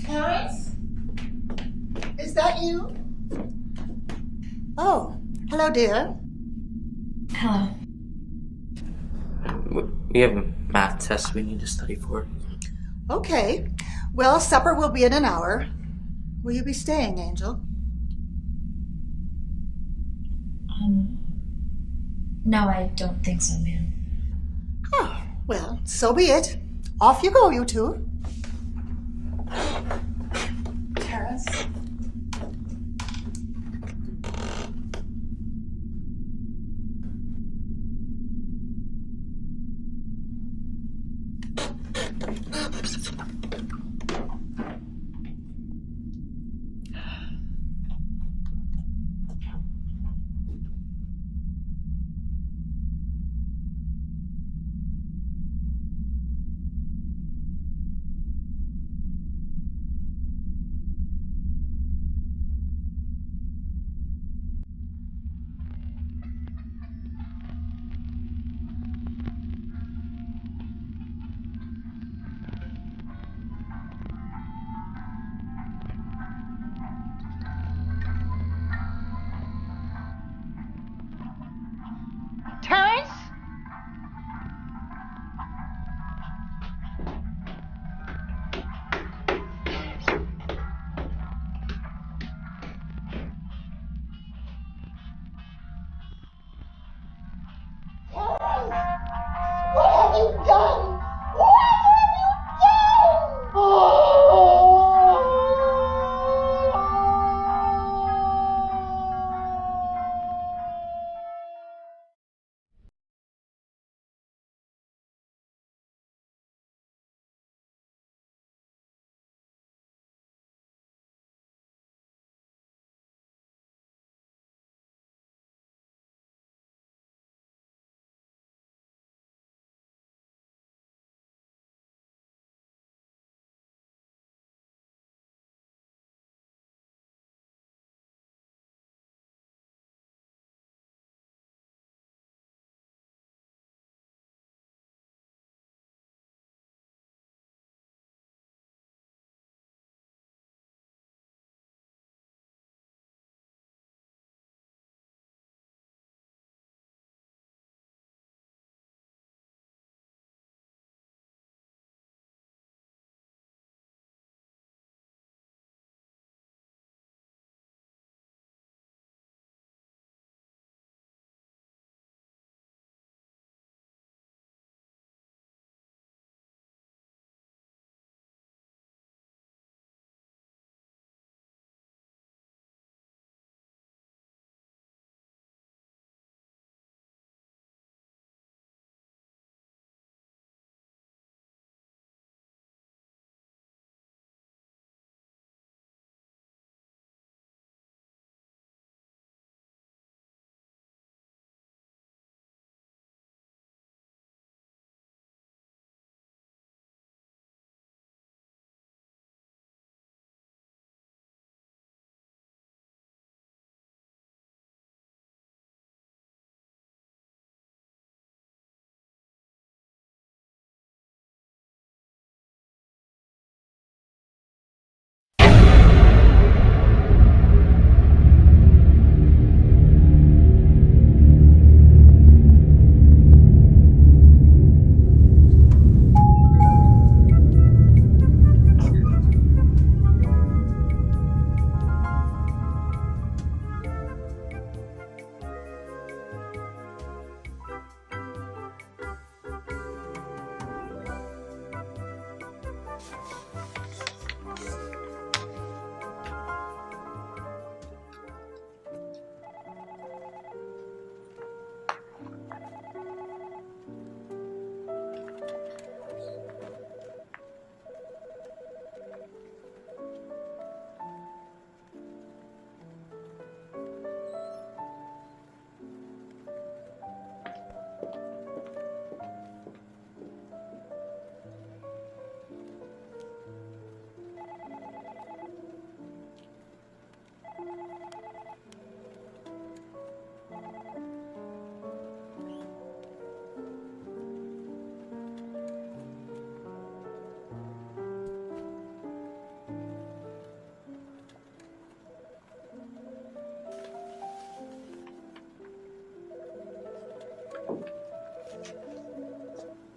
Terrence? Is that you? Oh, hello, dear. Hello. We have a math test we need to study for. Okay. Well, supper will be in an hour. Will you be staying, Angel? No, I don't think so, ma'am. Oh, well, so be it. Off you go, you two. Terrence?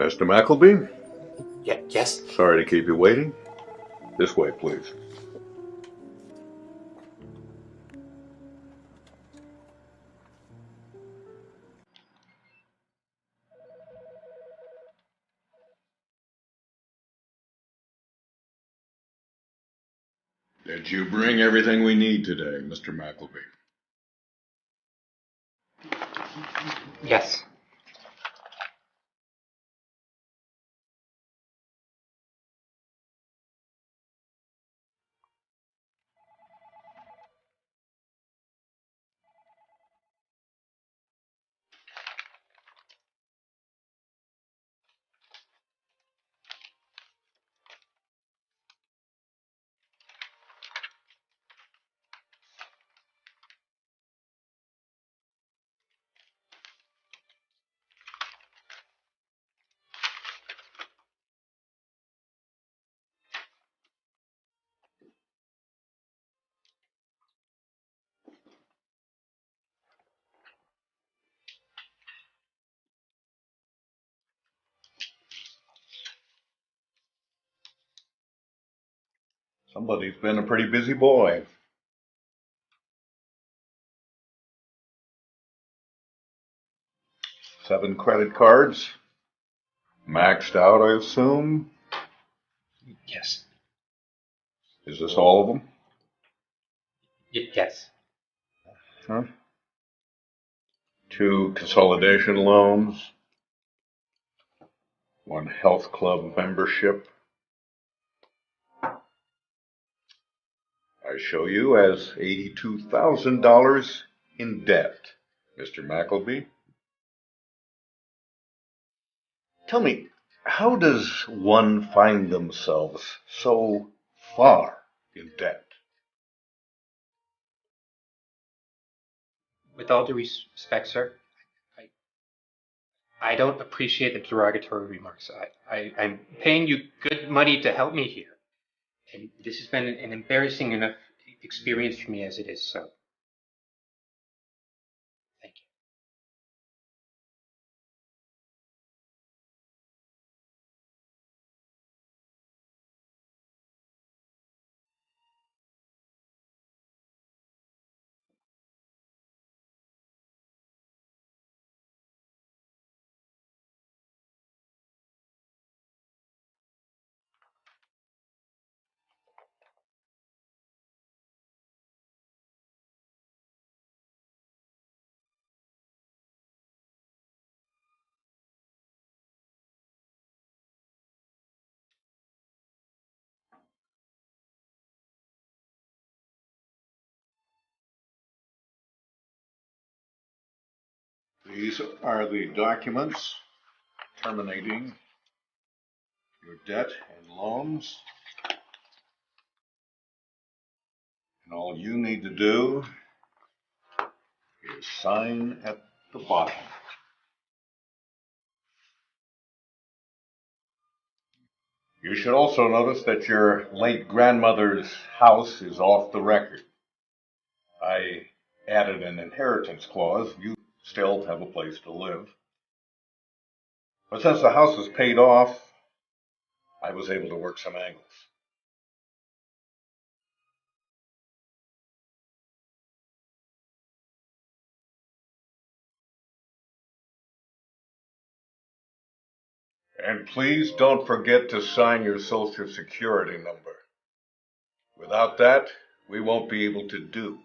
Mr. McElby? Yes? Sorry to keep you waiting. This way, please. Did you bring everything we need today, Mr. McElby? Yes. Somebody's been a pretty busy boy. Seven credit cards. Maxed out, I assume? Yes. Is this all of them? Yes. Huh? 2 consolidation loans. 1 health club membership. I show you as $82,000 in debt, Mr. McElby. Tell me, how does one find themselves so far in debt? With all due respect, sir, I don't appreciate the derogatory remarks. I'm paying you good money to help me here. And this has been an embarrassing enough experience for me as it is, so thank you. These are the documents terminating your debt and loans. And all you need to do is sign at the bottom. You should also notice that your late grandmother's house is off the record. I added an inheritance clause. You still have a place to live. But since the house is paid off, I was able to work some angles. And please don't forget to sign your Social Security number. Without that, we won't be able to do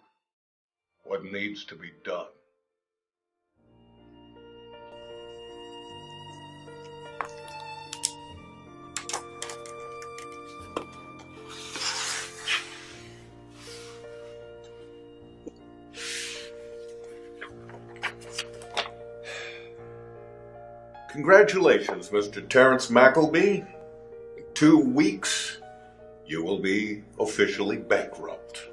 what needs to be done. Congratulations, Mr. Terrence McElby. In 2 weeks, you will be officially bankrupt.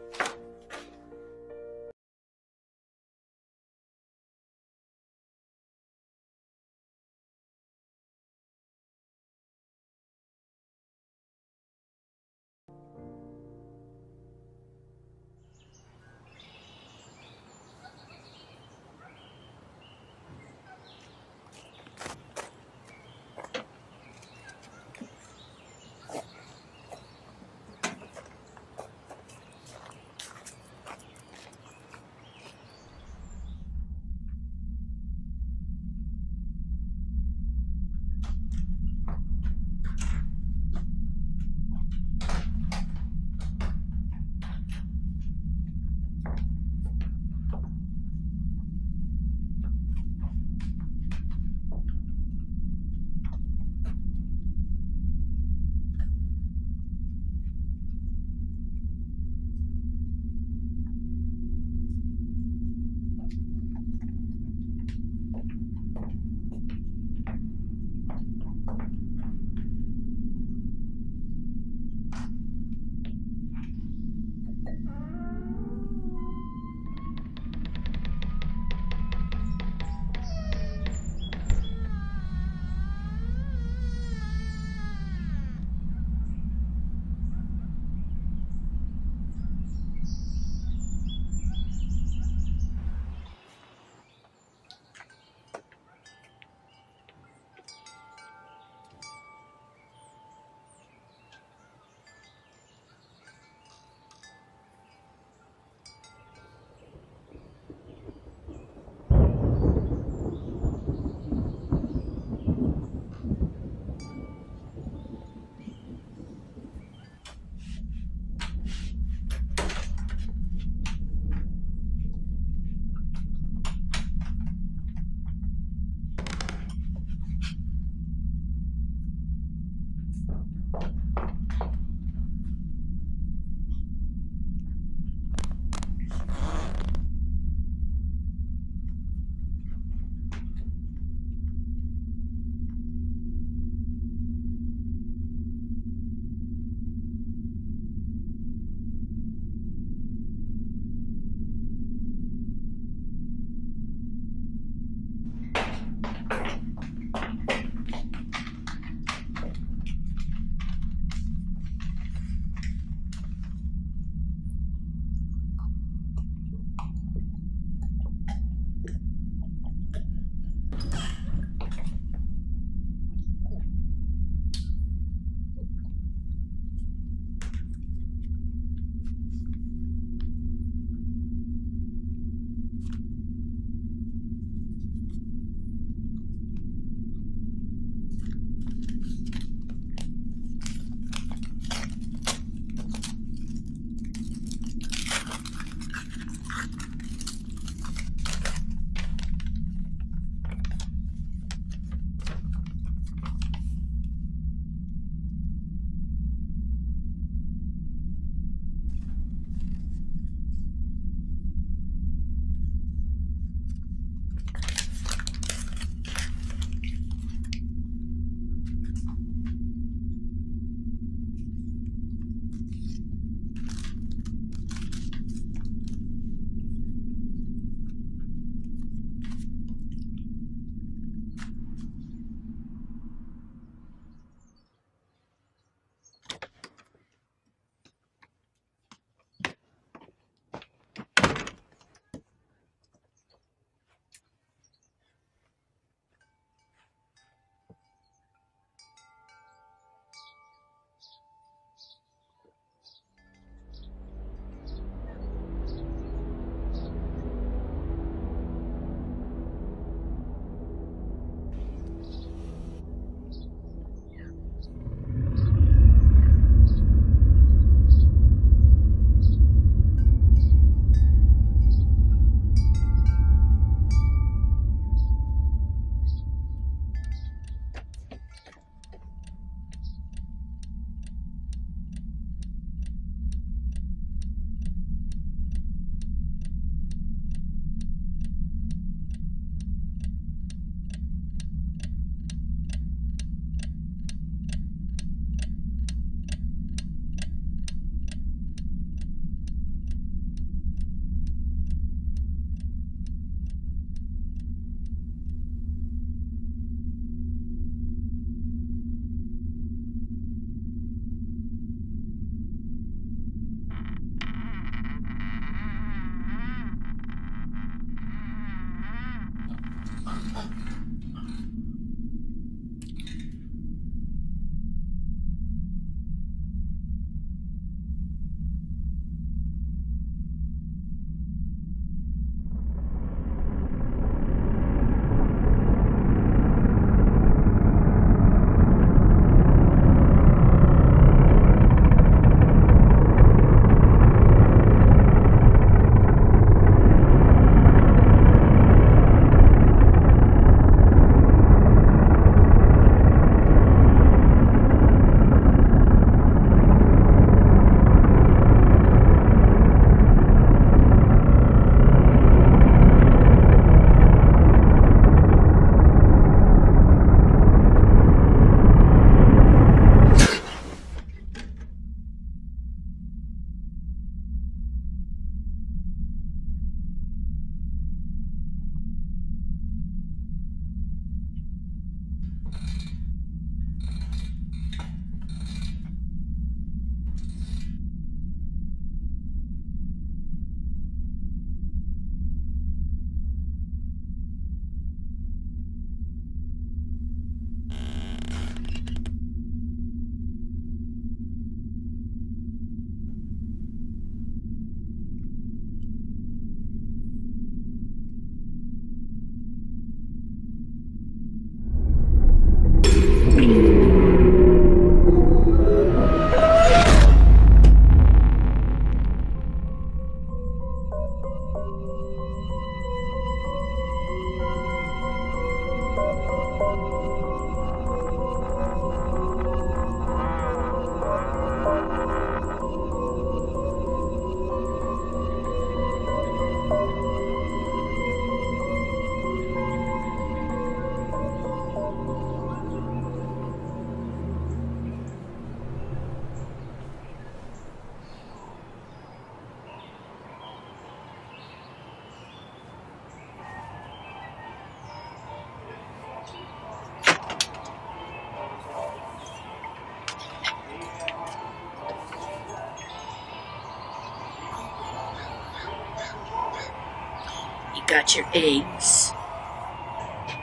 got your eggs?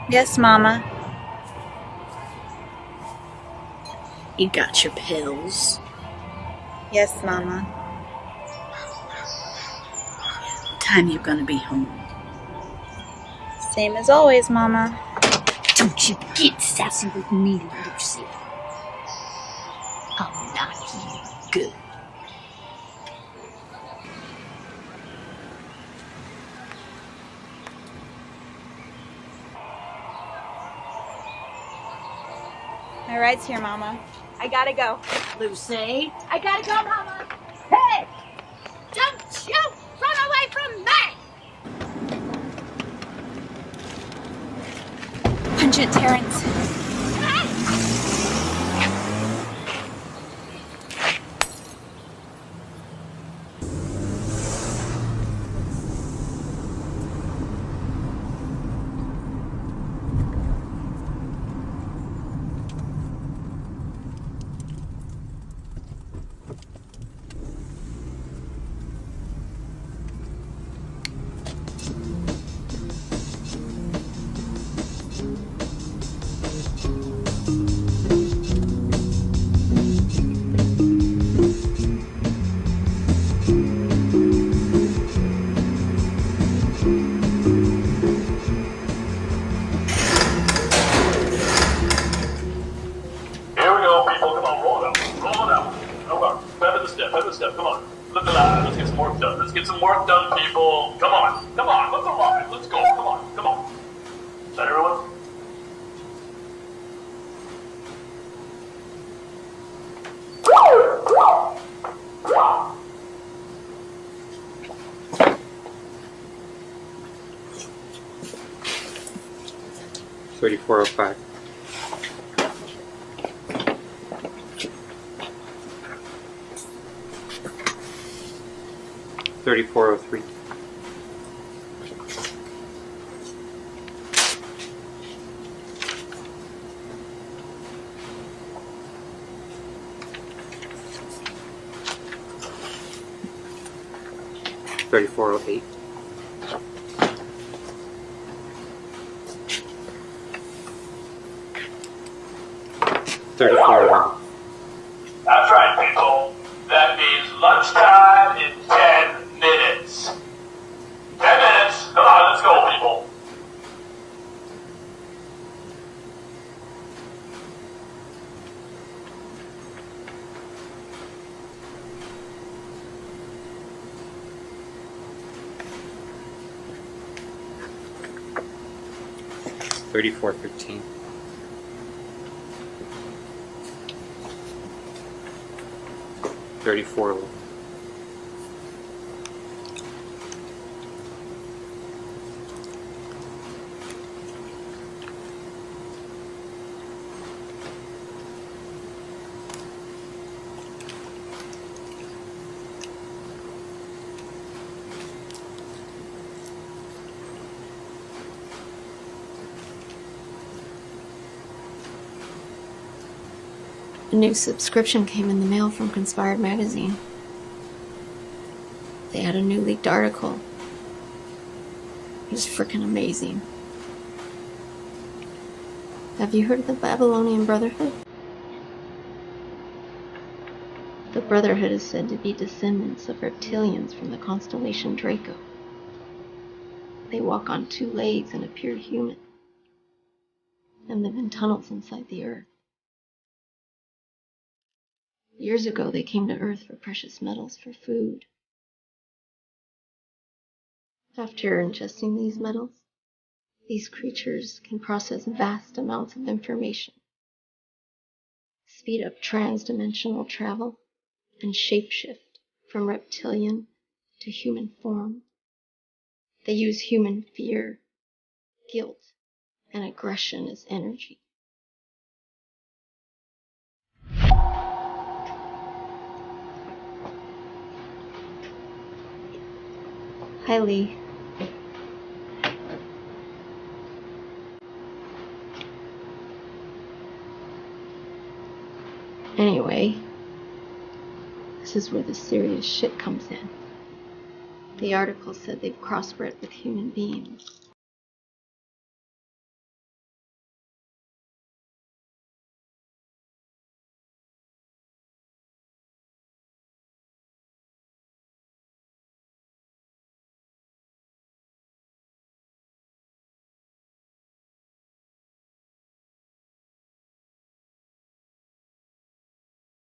Yes, Mama. You got your pills? Yes, Mama. What time you gonna be home? Same as always, Mama. Don't you get sassy with me, Lucy. I'll knock you good. My ride's here, Mama. I gotta go. Lucy? I gotta go, Mama. Hey! Don't you run away from me! Punch it, Terrence. Hey! 3405. 3403. 3408. 3411. That's right, people. That means lunchtime in 10 minutes. 10 minutes. Come on, let's go, people. Thirty-four 13. 34 11. A new subscription came in the mail from Conspired magazine. They had a new leaked article. It was frickin' amazing. Have you heard of the Babylonian Brotherhood? The Brotherhood is said to be descendants of reptilians from the constellation Draco. They walk on two legs and appear human, and live in tunnels inside the earth. Years ago, they came to Earth for precious metals for food. After ingesting these metals, these creatures can process vast amounts of information, speed up trans-dimensional travel, and shapeshift from reptilian to human form. They use human fear, guilt, and aggression as energy. Hi, Lee. Anyway, this is where the serious shit comes in. The article said they've crossbred with human beings.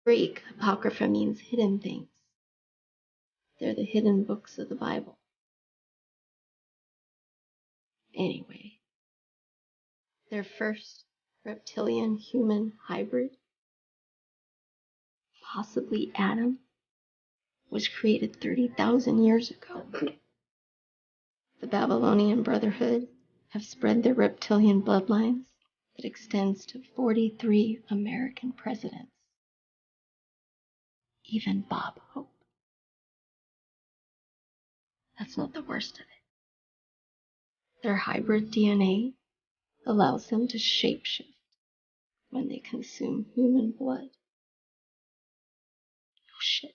Greek, apocrypha means hidden things. They're the hidden books of the Bible. Anyway, their first reptilian-human hybrid, possibly Adam, was created 30,000 years ago. The Babylonian Brotherhood have spread their reptilian bloodlines that extends to 43 American presidents. Even Bob Hope. That's not the worst of it. Their hybrid DNA allows them to shapeshift when they consume human blood. Oh shit.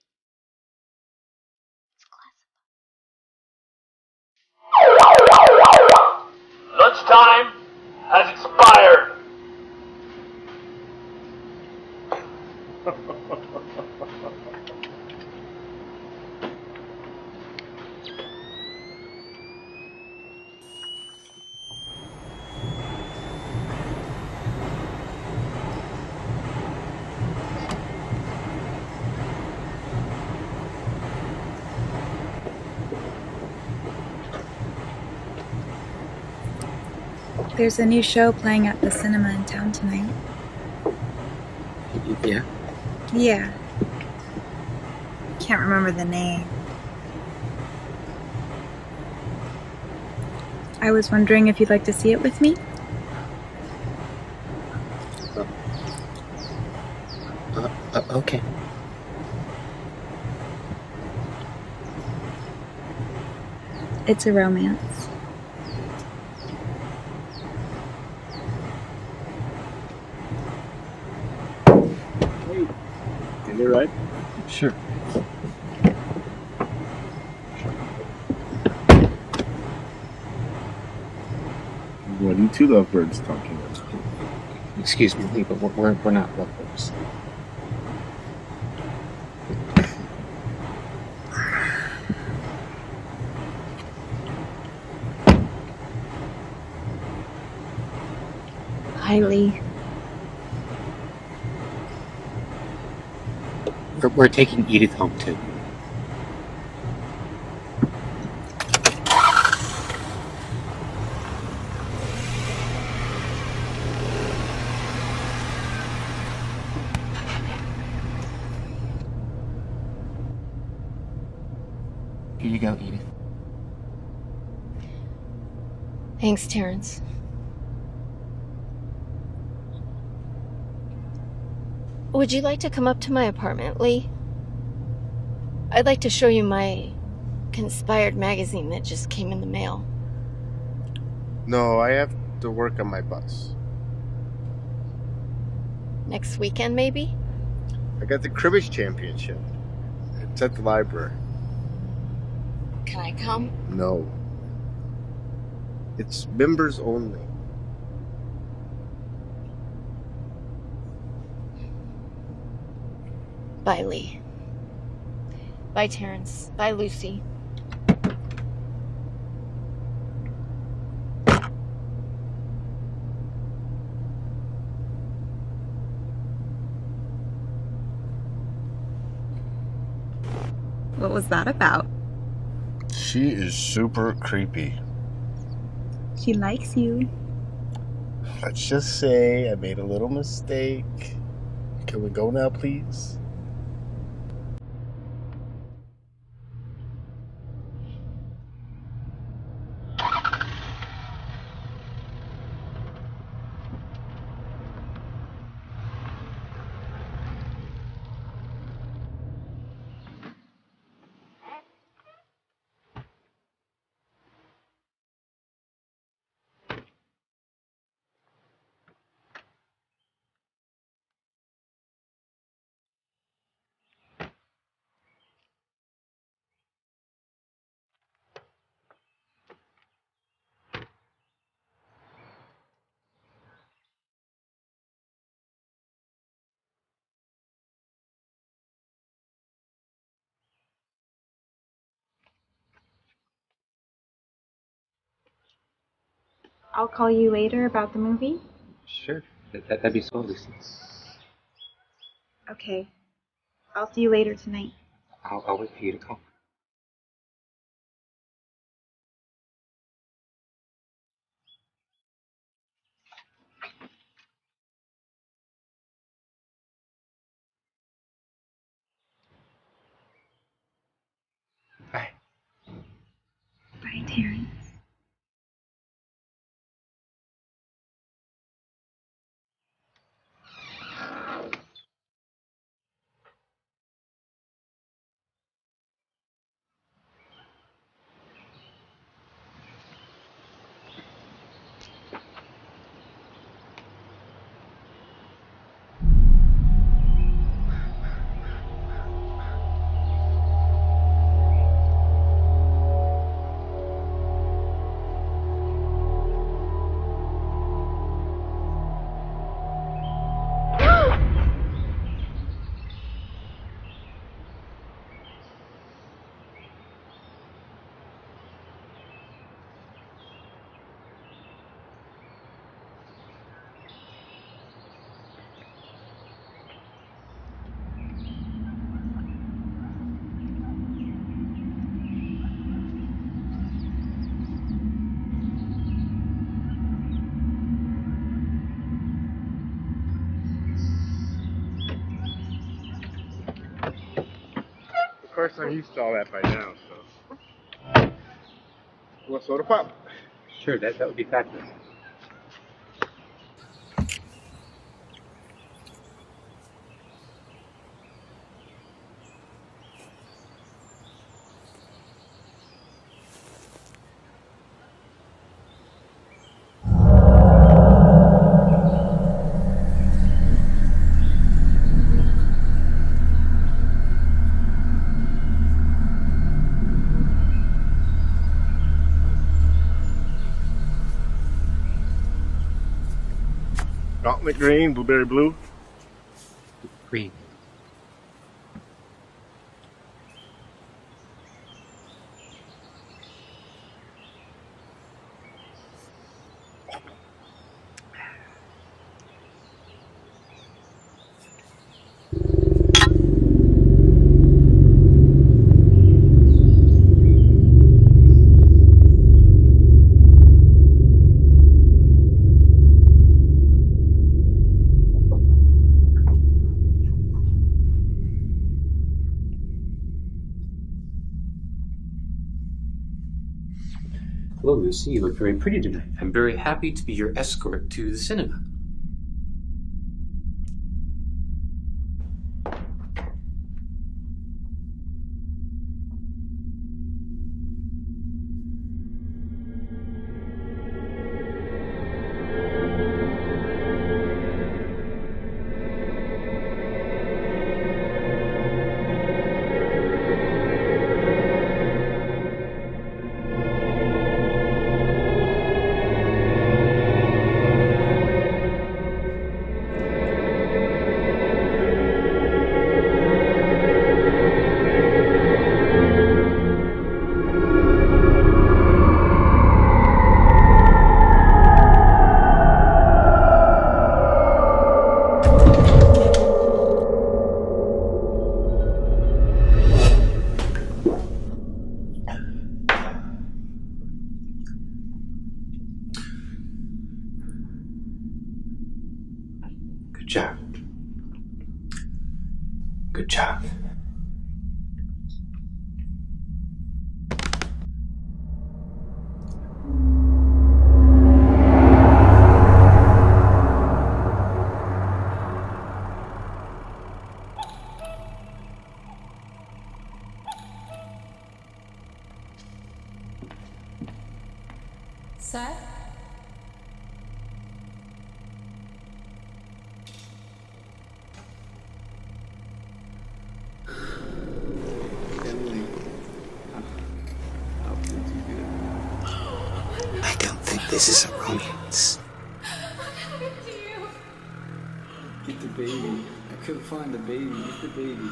It's classified. Lunchtime has expired. There's a new show playing at the cinema in town tonight. Yeah? Yeah. Can't remember the name. I was wondering if you'd like to see it with me? Okay. It's a romance. Can you ride? Sure. What are you two lovebirds talking about? Excuse me, Lee, but we're not lovers. Hi, Lee. We're taking Edith home too. Here you go, Edith. Thanks, Terrence. Would you like to come up to my apartment, Lee? I'd like to show you my conspired magazine that just came in the mail. No, I have to work on my bus. Next weekend, maybe? I got the cribbage championship. It's at the library. Can I come? No. It's members only. Bye, Lee. Bye, Terrence. Bye, Lucy. What was that about? She is super creepy. She likes you. Let's just say I made a little mistake. Can we go now, please? I'll call you later about the movie. Sure. That'd be so Lucy. Okay. I'll see you later tonight. I'll wait for you to call. Bye. Bye, Terrence. Of course, I'm used to all that by now, so. You want soda pop? Sure, that would be fabulous. Chocolate green, blueberry blue. Green. Hello, Lucy. You look very pretty tonight. I'm very happy to be your escort to the cinema. Good job. Good job. Sir? I don't think this is a romance. Get the baby. I couldn't find the baby. Get the baby.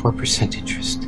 4% interest.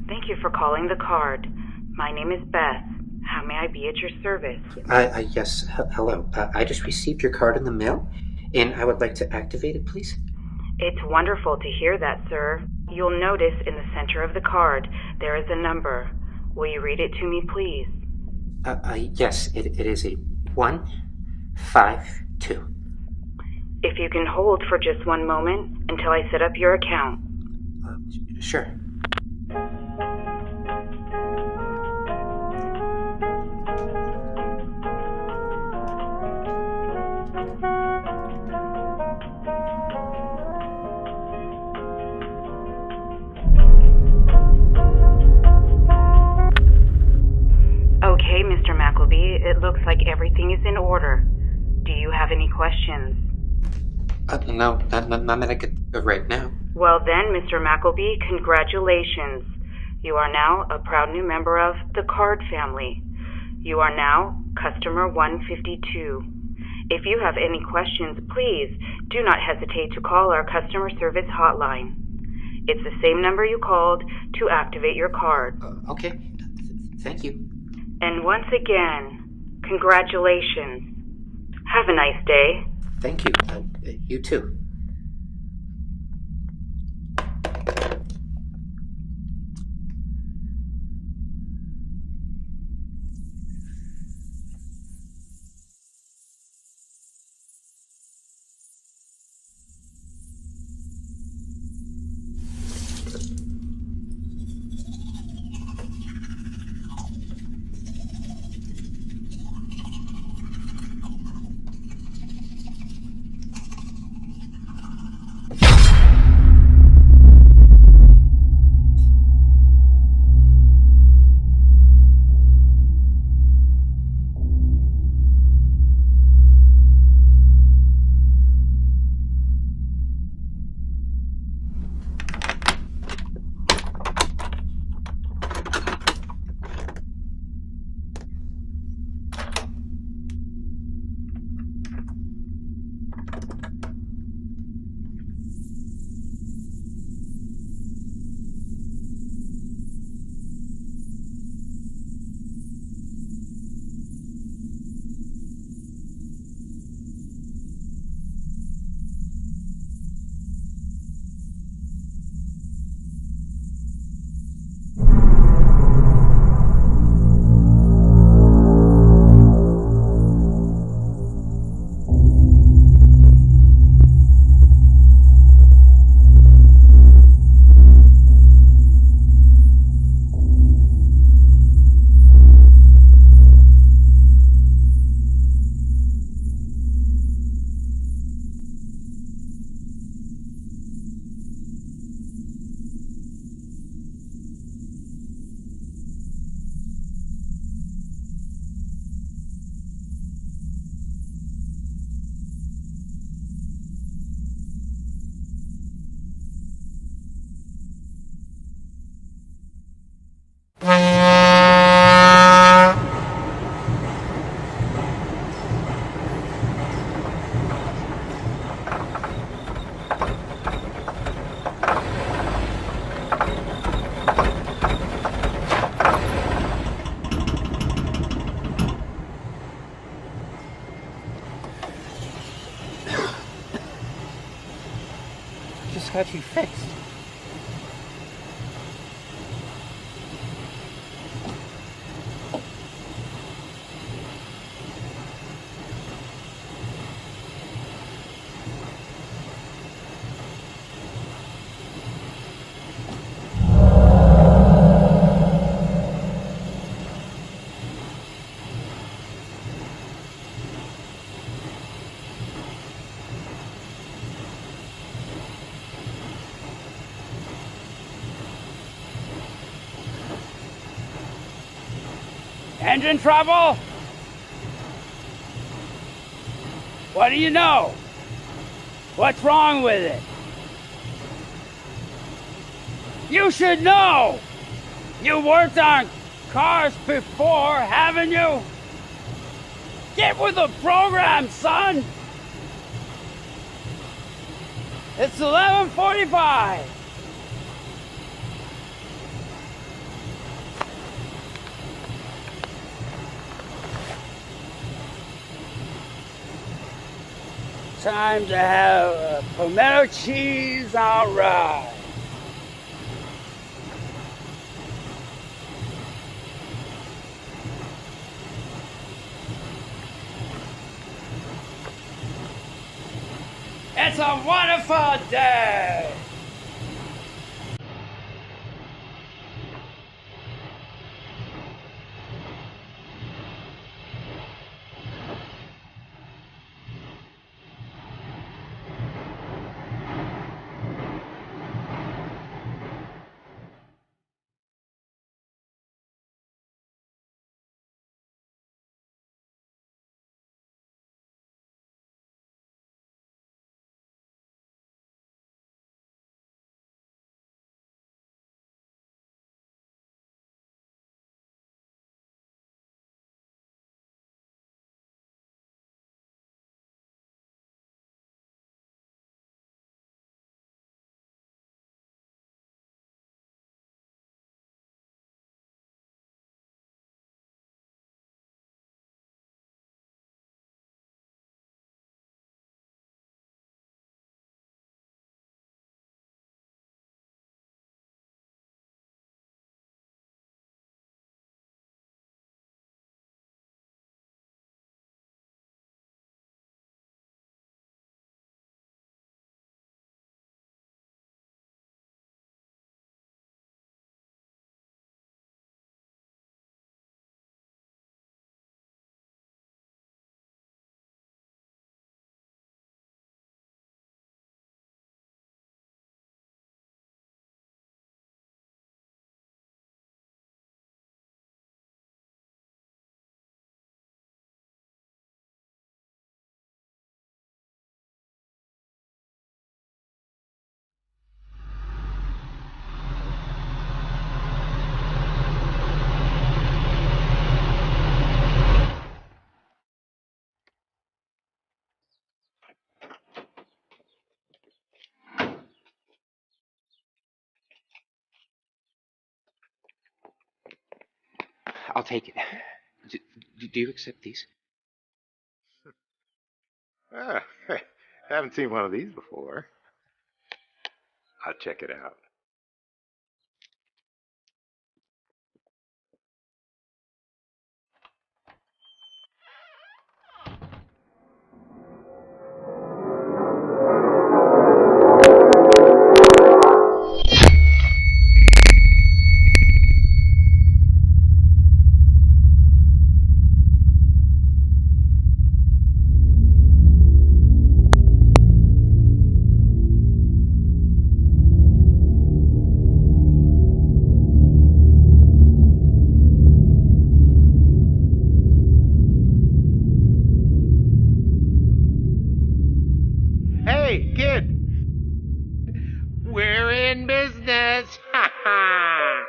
Thank you for calling the card. My name is Beth. How may I be at your service? Yes, hello. I just received your card in the mail, and I would like to activate it, please. It's wonderful to hear that, sir. You'll notice in the center of the card there is a number. Will you read it to me, please? Yes, it is a 152. If you can hold for just one moment until I set up your account. Sure. Okay, Mr. McElby, it looks like everything is in order. Do you have any questions? No, none that I could think of right now. Well then, Mr. McElby, congratulations. You are now a proud new member of the Card family. You are now customer 152. If you have any questions, please do not hesitate to call our customer service hotline. It's the same number you called to activate your card. Okay, thank you. And once again, congratulations. Have a nice day. Thank you. You too. had she fixed? Engine trouble? What do you know? What's wrong with it? You should know! You worked on cars before, haven't you? Get with the program, son! It's 11:45. Time to have a pimento cheese on rye. It's a wonderful day. I'll take it. Do you accept these? Ah, haven't seen one of these before. I'll check it out. Hey, kid! We're in business! Ha ha!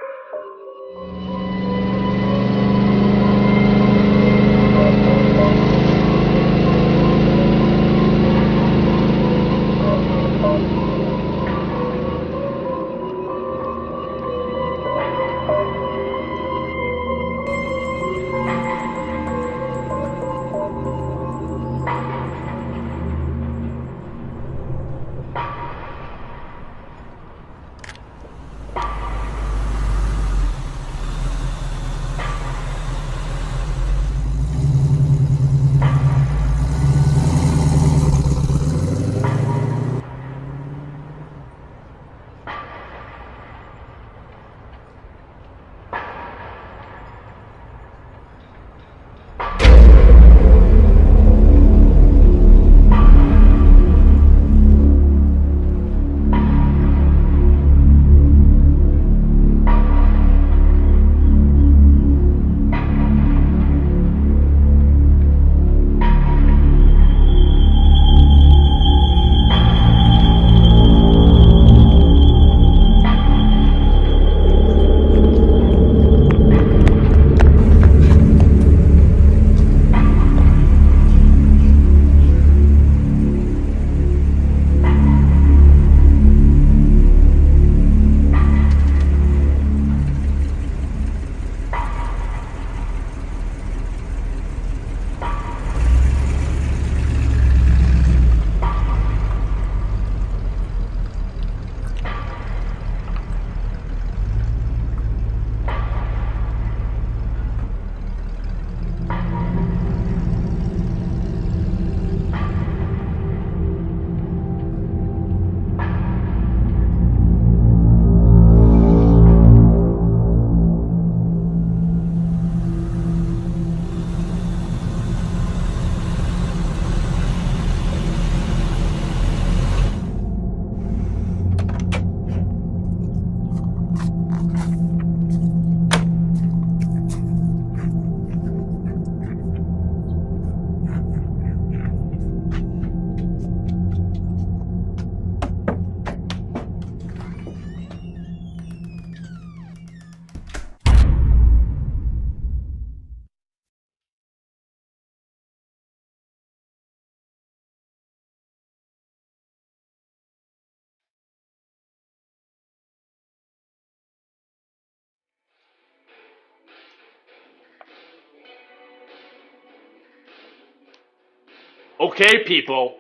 Okay, people.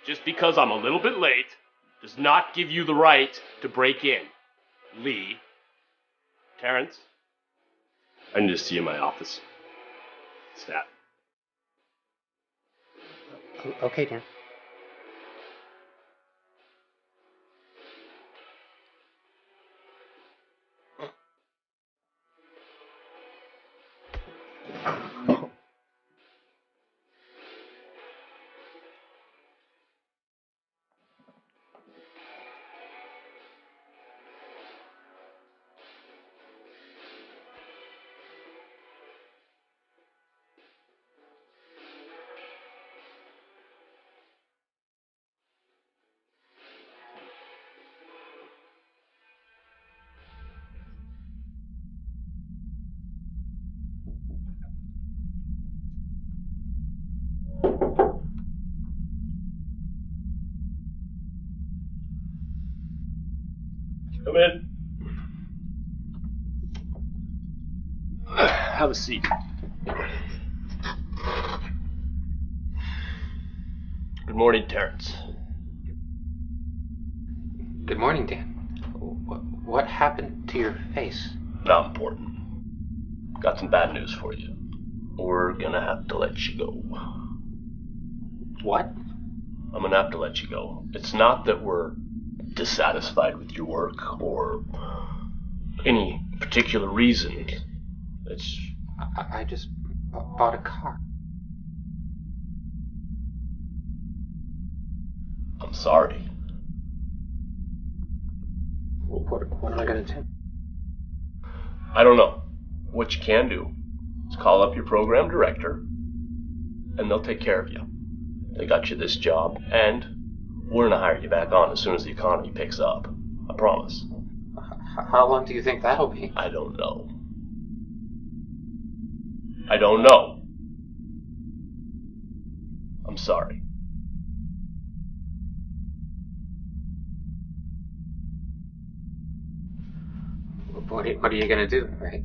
Just because I'm a little bit late does not give you the right to break in. Lee. Terrence. I need to see you in my office. Snap. Okay, Dan. Come in. Have a seat. Good morning, Terrence. Good morning, Dan. What happened to your face? Not important. Got some bad news for you. We're gonna have to let you go. What? I'm gonna have to let you go. It's not that we're dissatisfied with your work or any particular reason. It's... I just bought a car. I'm sorry. What am I gonna do? I don't know. What you can do is call up your program director and they'll take care of you. They got you this job and we're gonna hire you back on as soon as the economy picks up. I promise. How long do you think that'll be? I don't know. I don't know. I'm sorry. What are you gonna do, right?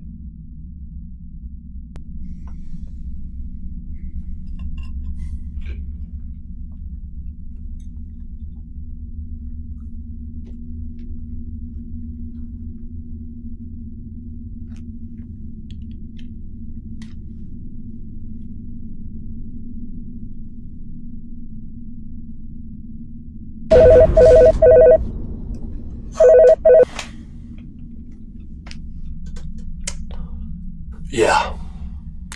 Yeah,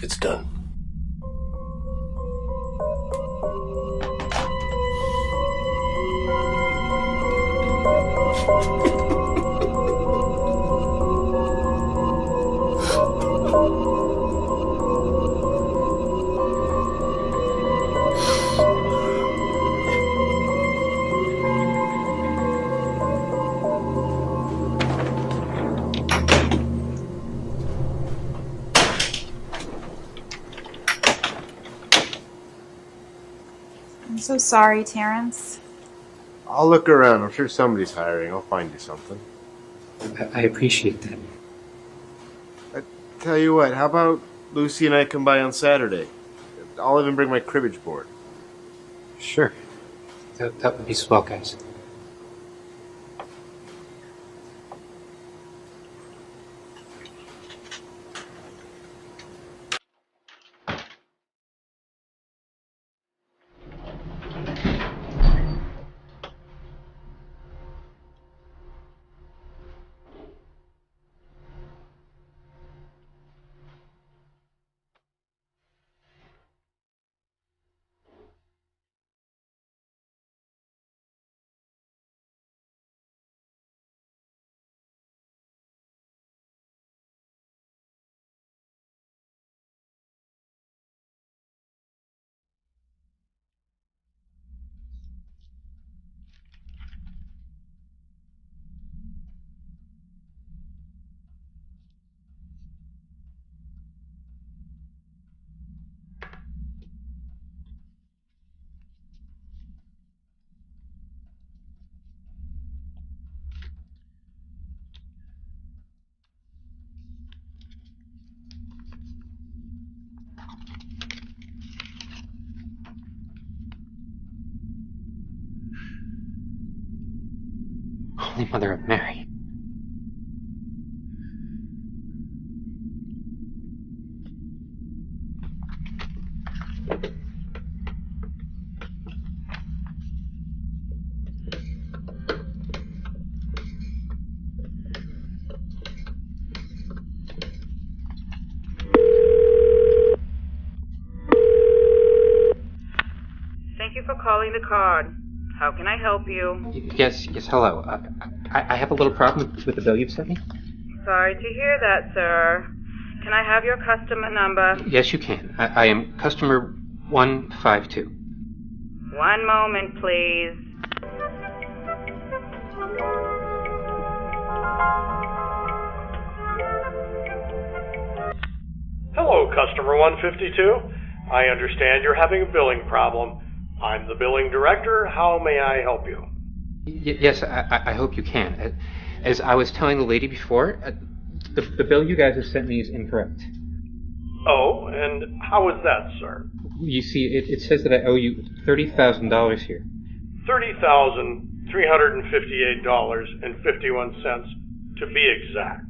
it's done. I'm so sorry, Terrence. I'll look around. I'm sure somebody's hiring. I'll find you something. I appreciate that. Tell you what, how about Lucy and I come by on Saturday? I'll even bring my cribbage board. Sure. That would be swell, guys. Holy Mother of Mary. Thank you for calling the card. How can I help you? Yes, hello. I have a little problem with the bill you've sent me. Sorry to hear that, sir. Can I have your customer number? Yes, you can. I am customer 152. One moment, please. Hello, customer 152. I understand you're having a billing problem. I'm the billing director. How may I help you? Yes, I hope you can. As I was telling the lady before, the bill you guys have sent me is incorrect. Oh, and how is that, sir? You see, it says that I owe you $30,000 here. $30,358.51 to be exact.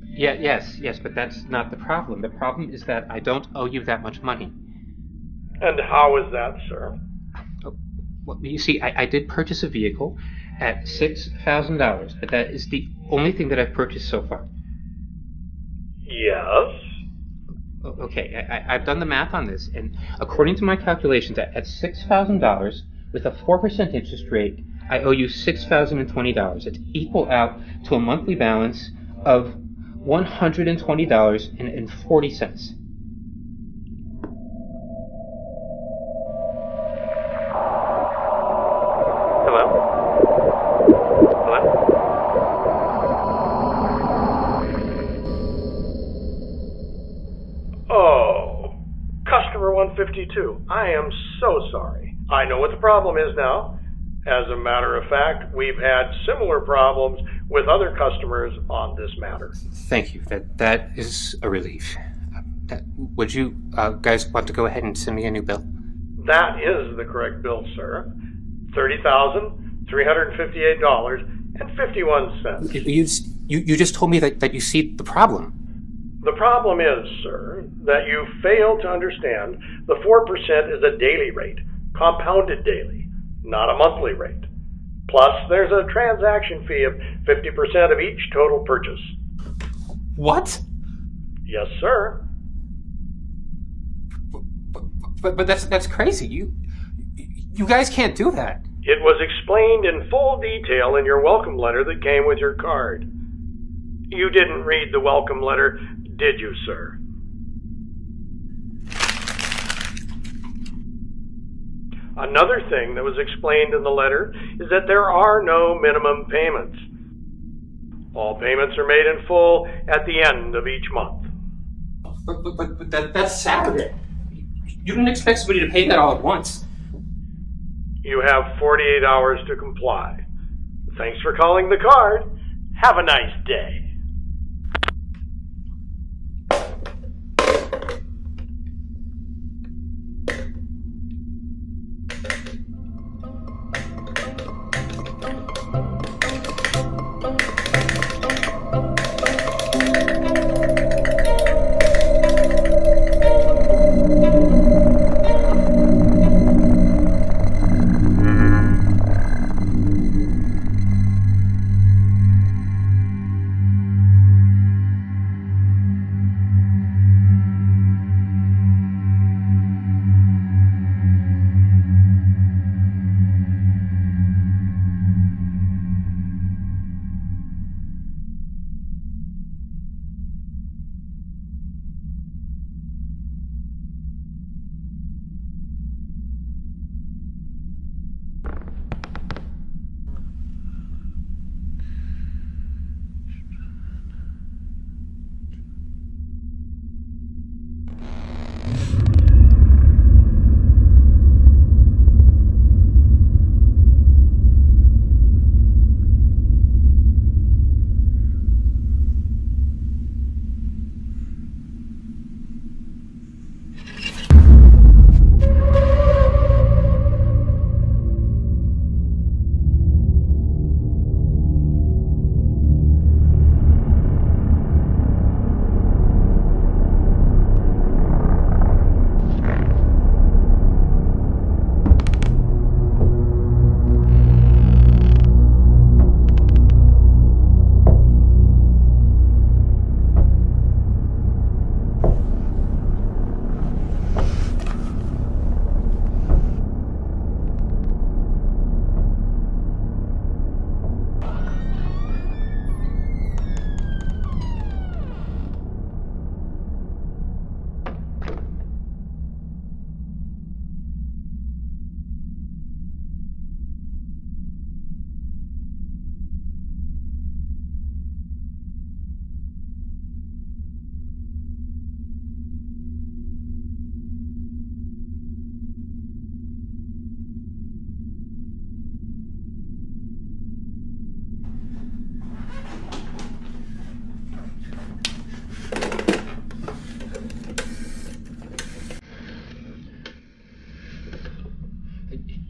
Yes, but that's not the problem. The problem is that I don't owe you that much money. And how is that, sir? Well, you see, I did purchase a vehicle at $6,000, but that is the only thing that I've purchased so far. Yes? Okay, I've done the math on this, and according to my calculations, at $6,000 with a 4% interest rate, I owe you $6,020. It's equal out to a monthly balance of $120.40. Oh, customer 152, I am so sorry. I know what the problem is now. As a matter of fact, we've had similar problems with other customers on this matter. Thank you. That is a relief. Would you guys want to go ahead and send me a new bill? That is the correct bill, sir. $30,358.51. You just told me that you see the problem. The problem is, sir, that you fail to understand the 4% is a daily rate, compounded daily, not a monthly rate. Plus, there's a transaction fee of 50% of each total purchase. What? Yes, sir. But that's crazy. You guys can't do that. It was explained in full detail in your welcome letter that came with your card. You didn't read the welcome letter, did you, sir? Another thing that was explained in the letter is that there are no minimum payments. All payments are made in full at the end of each month. But that's Saturday. You didn't expect somebody to pay that all at once. You have 48 hours to comply. Thanks for calling the card. Have a nice day.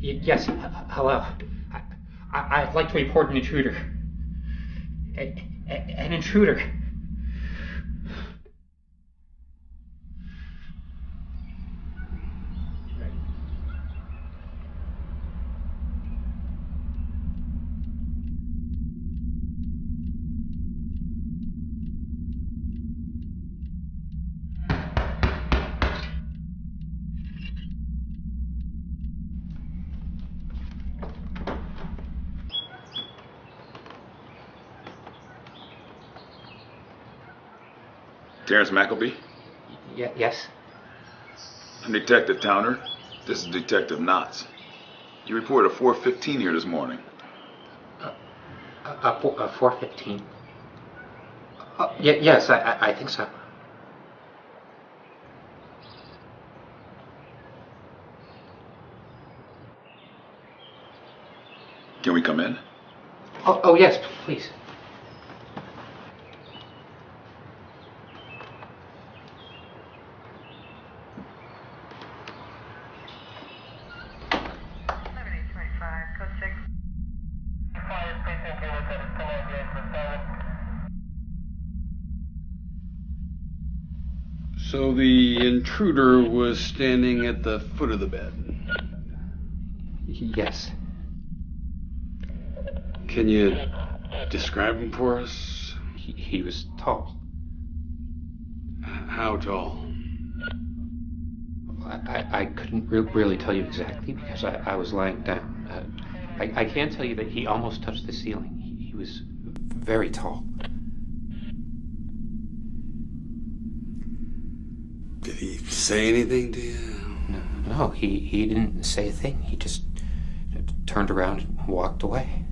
Yes, hello. I'd like to report an intruder. An intruder. Terrence McElby? Yes? I'm Detective Towner. This is Detective Knotts. You reported a 415 here this morning. 415? Yes, I think so. Can we come in? Oh yes, please. So the intruder was standing at the foot of the bed? Yes. Can you describe him for us? He was tall. How tall? I couldn't really tell you exactly because I was lying down. I can tell you that he almost touched the ceiling. He was very tall. Did he say anything to you? No, he didn't say a thing. He just turned around and walked away.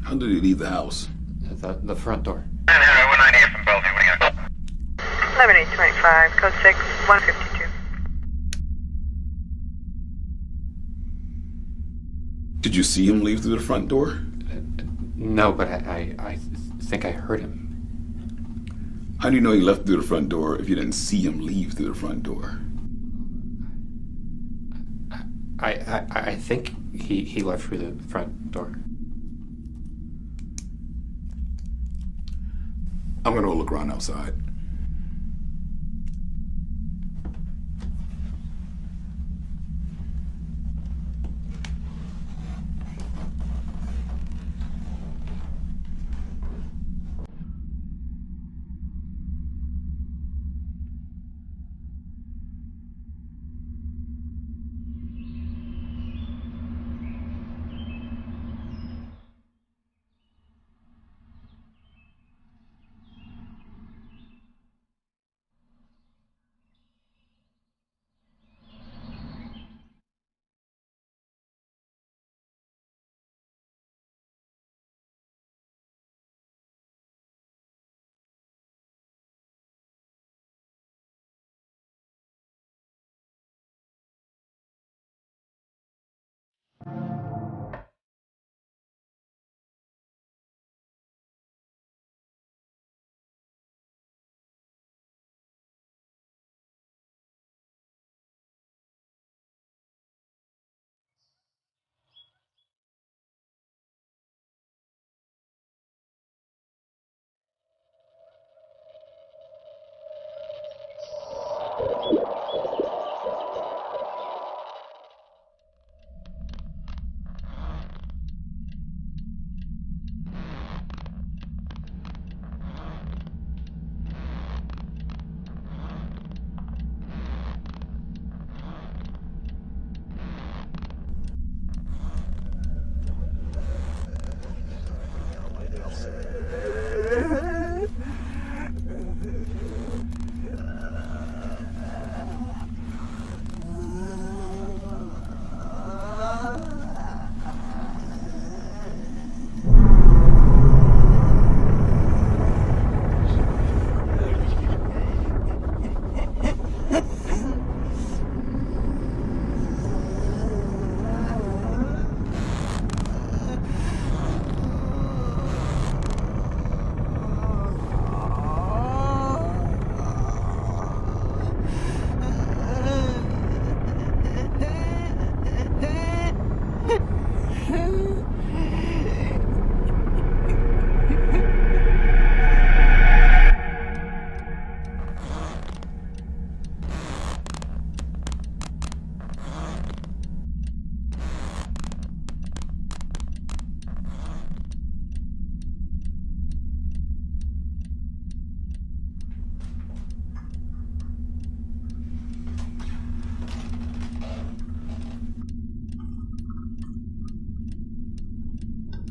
How did he leave the house? The front door. 11825, code 6, 152. Did you see him leave through the front door? No, but I think I heard him. How do you know he left through the front door if you didn't see him leave through the front door? I think he left through the front door. I'm gonna go look around outside.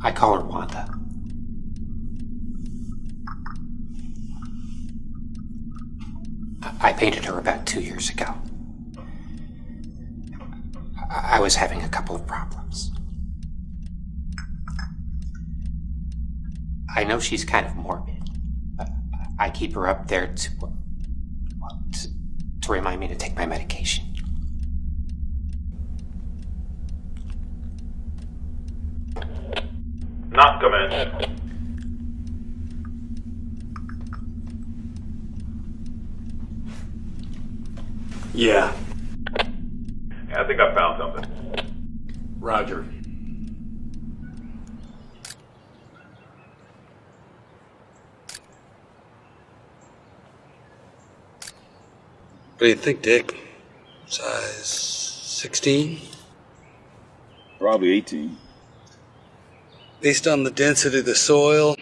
I call her Wanda. I painted her about 2 years ago. I was having a couple of problems. I know she's kind of morbid. I keep her up there to remind me to take my medication. Not commenced. Yeah. I think I found something. Roger. What do you think, Dick? Size 16? Probably 18. Based on the density of the soil,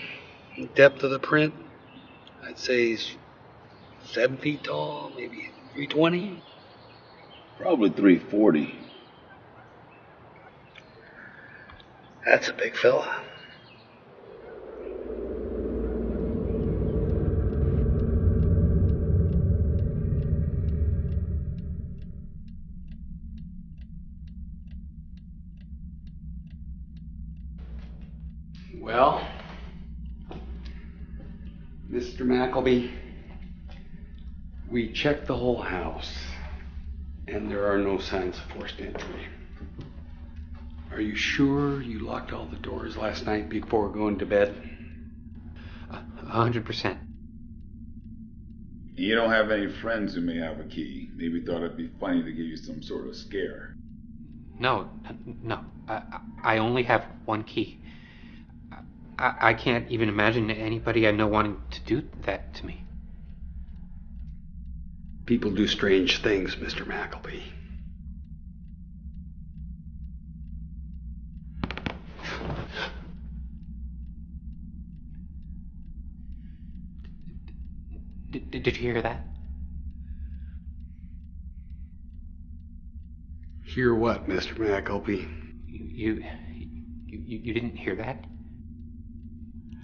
and depth of the print, I'd say he's 7 feet tall, maybe 320. Probably 340. That's a big fella. Well, Mr. McElby, we checked the whole house, and there are no signs of forced entry. Are you sure you locked all the doors last night before going to bed? 100%. You don't have any friends who may have a key. Maybe thought it'd be funny to give you some sort of scare. No. I only have one key. I can't even imagine anybody I know wanting to do that to me. People do strange things, Mr. McElby. Did you hear that? Hear what, Mr. McElby? You didn't hear that?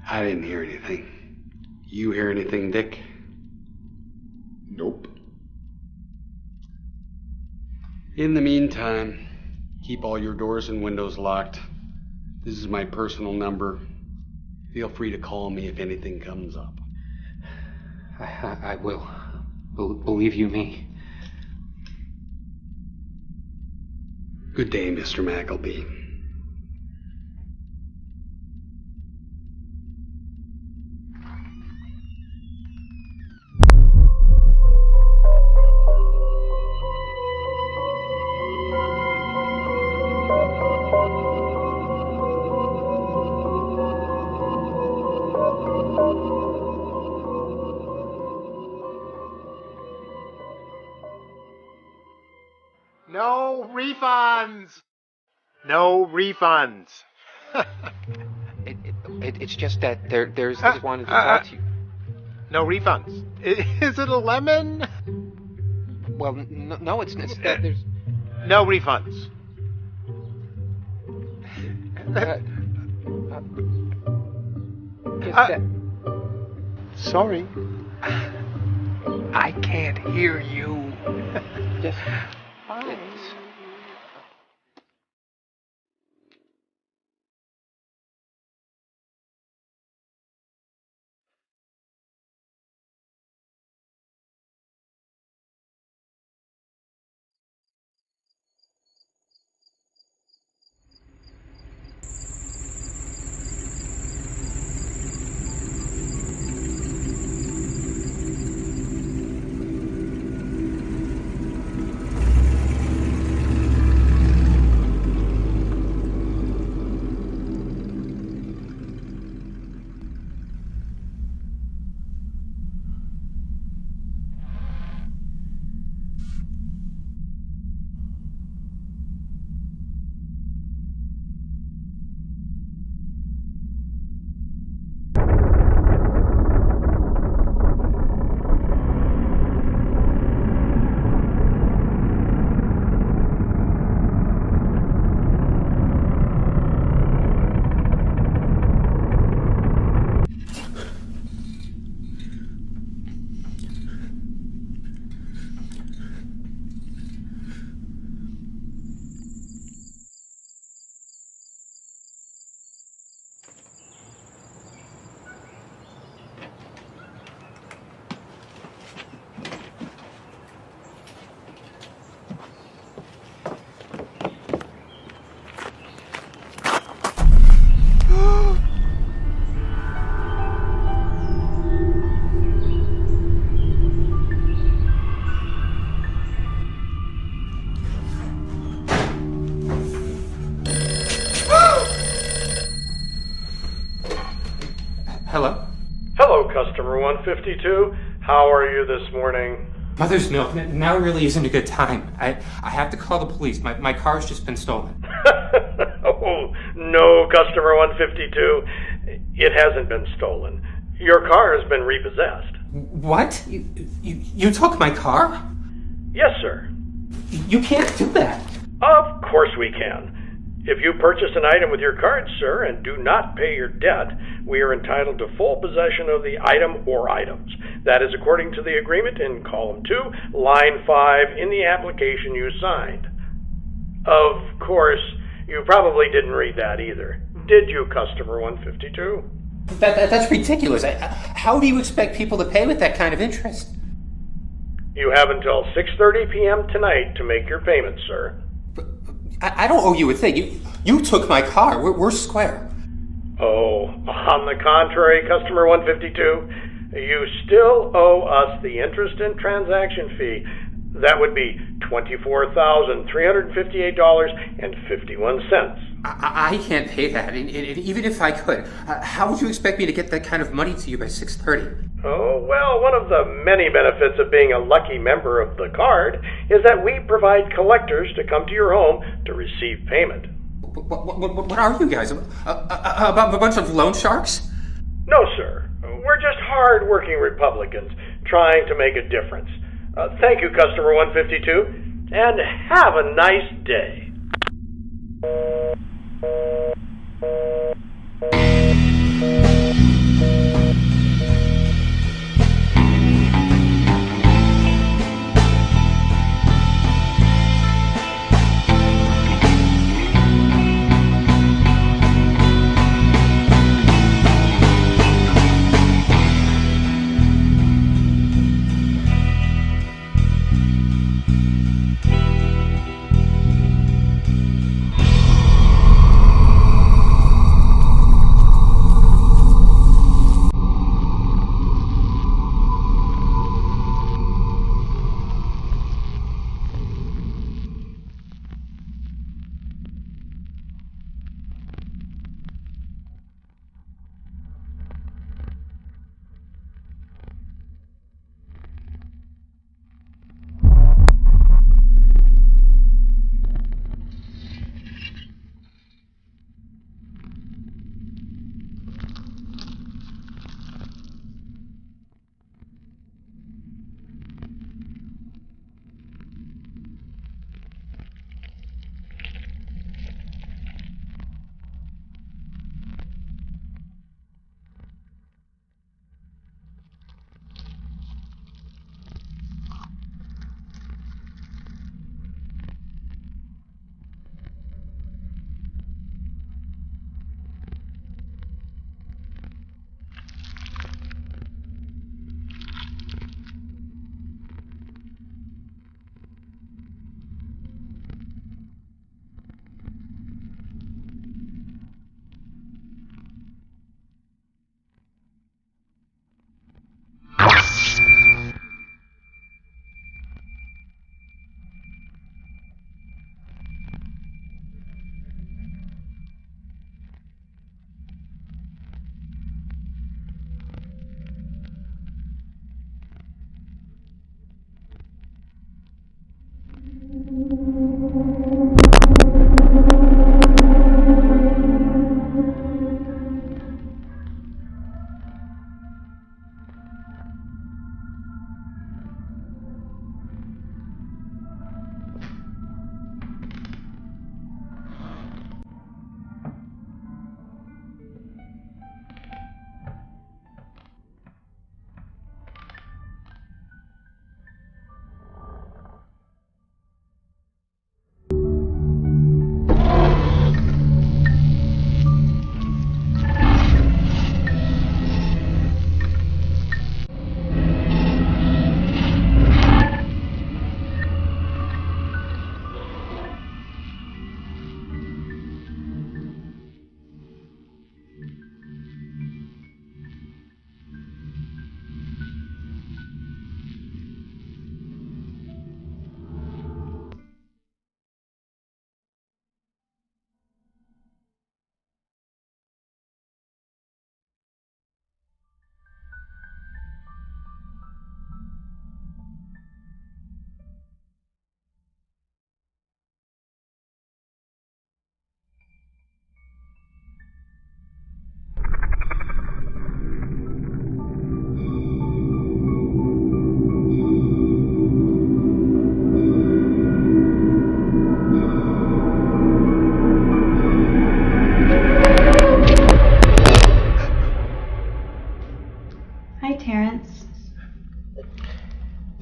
I didn't hear anything. You hear anything, Dick? Nope. In the meantime, keep all your doors and windows locked. This is my personal number. Feel free to call me if anything comes up. I will. Believe you me. Good day, Mr. McElby. No refunds! No refunds! It's just that there's this one to talk to you. No refunds. Is it a lemon? Well, no, it's that there's... No refunds. Sorry. I can't hear you. Just... 152. How are you this morning? Mother's milk. Now really isn't a good time. I have to call the police. My car's just been stolen. Oh, no, customer 152. It hasn't been stolen. Your car has been repossessed. What? You took my car? Yes, sir. You can't do that. Of course we can. If you purchase an item with your card, sir, and do not pay your debt, we are entitled to full possession of the item or items. That is according to the agreement in column 2, line 5 in the application you signed. Of course, you probably didn't read that either. Did you, customer 152? That's ridiculous. How do you expect people to pay with that kind of interest? You have until 6:30 p.m. tonight to make your payment, sir. I don't owe you a thing. You took my car. We're square. Oh, on the contrary, customer 152, you still owe us the interest and transaction fee. That would be $24,358.51. I can't pay that, and even if I could, how would you expect me to get that kind of money to you by 6:30? Oh, well, one of the many benefits of being a lucky member of the card is that we provide collectors to come to your home to receive payment. What are you guys? A bunch of loan sharks? No, sir. We're just hard-working Republicans trying to make a difference. Thank you, customer 152, and have a nice day.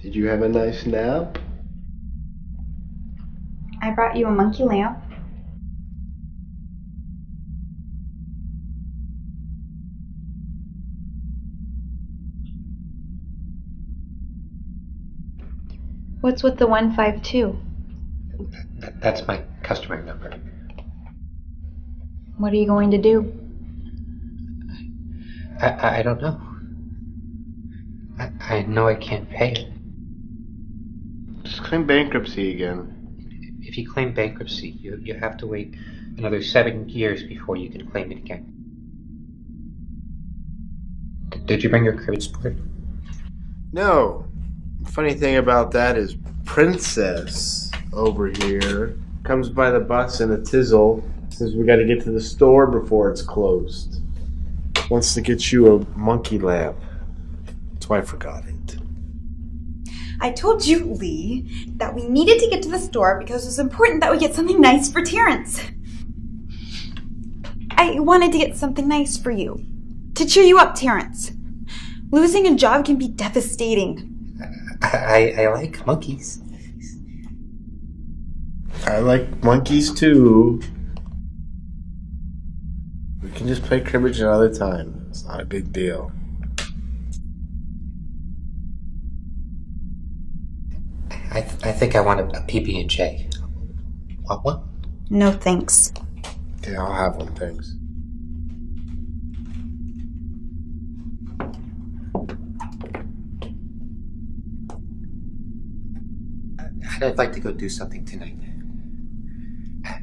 Did you have a nice nap? I brought you a monkey lamp. What's with the 152? That's my customer number. What are you going to do? I don't know. I know I can't pay it. Just claim bankruptcy again. If you claim bankruptcy, you have to wait another 7 years before you can claim it again. Did you bring your cribbage board? No. Funny thing about that is Princess over here comes by the bus in a tizzle, says we gotta get to the store before it's closed. Wants to get you a monkey lamp. That's why I forgot it. I told you, Lee, that we needed to get to the store because it was important that we get something nice for Terrence. I wanted to get something nice for you. To cheer you up, Terrence. Losing a job can be devastating. I like monkeys. I like monkeys too. We can just play cribbage another time. It's not a big deal. I think I want a PB&J. Want one? No thanks. Okay, I'll have one, thanks. I'd like to go do something tonight.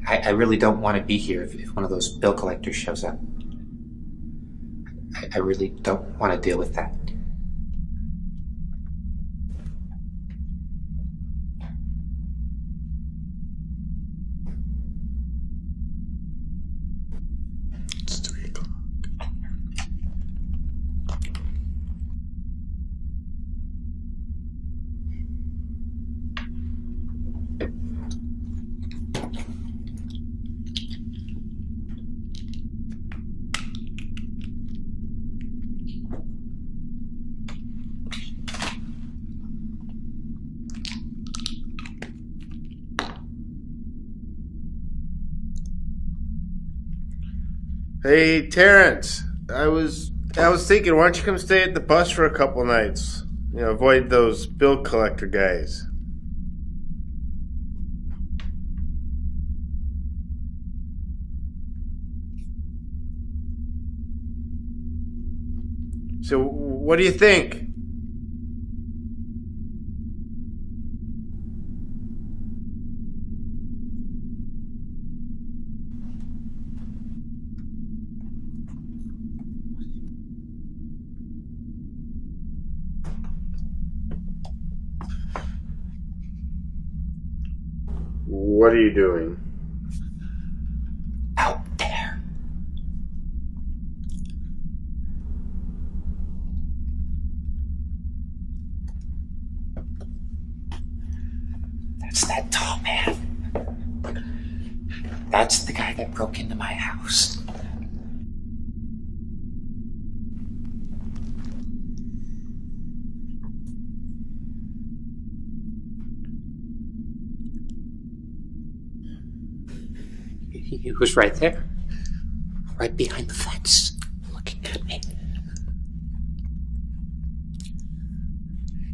I really don't want to be here if one of those bill collectors shows up. I really don't want to deal with that. It's 3 o'clock. Hey, Terrence, I was thinking, why don't you come stay at the bus for a couple nights? You know, avoid those bill collector guys. So, what do you think? What are you doing? Out there. That's that tall man. That's the guy that broke into my house. He was right there. Right behind the fence. Looking at me.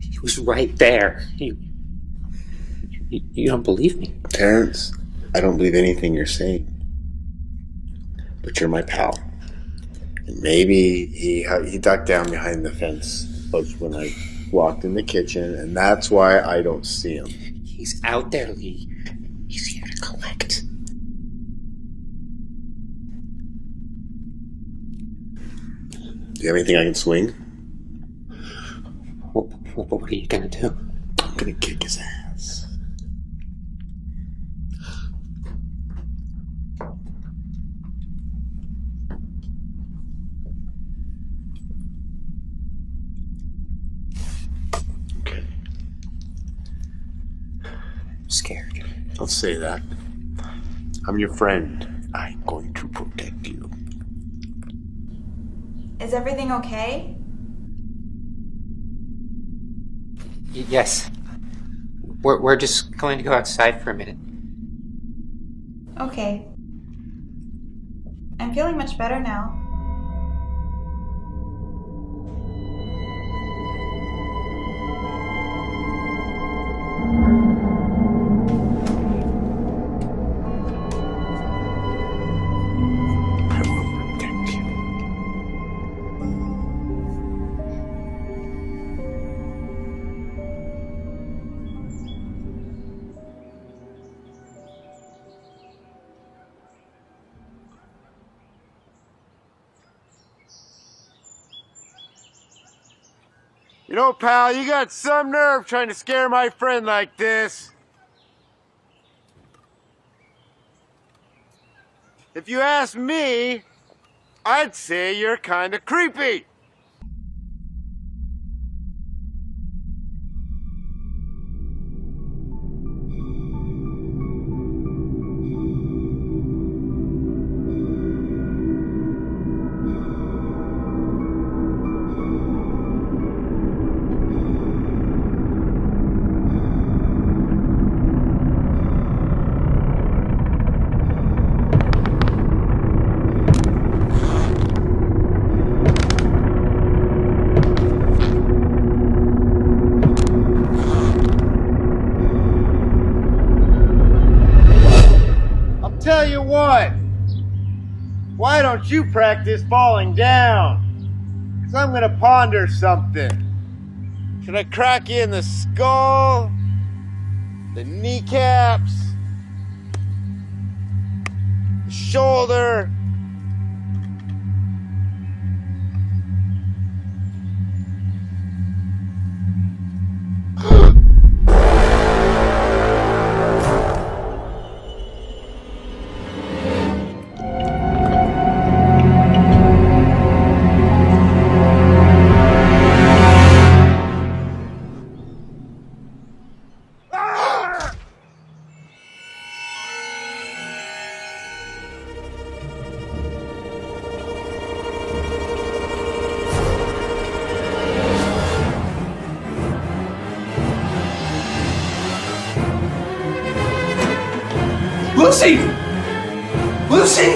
He was right there. You don't believe me? Terrence, I don't believe anything you're saying. But you're my pal. And maybe he ducked down behind the fence when I walked in the kitchen, and that's why I don't see him. He's out there, Lee. He's here to collect. Do you have anything I can swing? What are you gonna do? I'm gonna kick his ass. Okay. I'm scared. Don't say that. I'm your friend. I'm going to protect you. Is everything okay? Yes. We're just going to go outside for a minute. Okay. I'm feeling much better now. You know, pal, you got some nerve trying to scare my friend like this. If you ask me, I'd say you're kinda creepy. Tell you what, why don't you practice falling down? Because I'm gonna ponder something. Should I crack you in the skull, the kneecaps, the shoulder? Lucy! Lucy!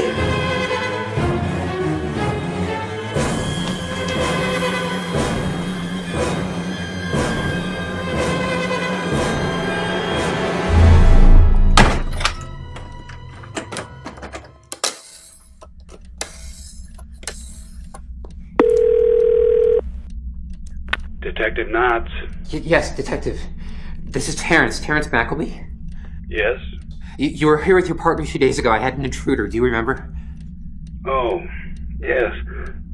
Detective Knotts. Yes, Detective. This is Terrence McElby. Yes? You were here with your partner a few days ago. I had an intruder. Do you remember? Oh, yes.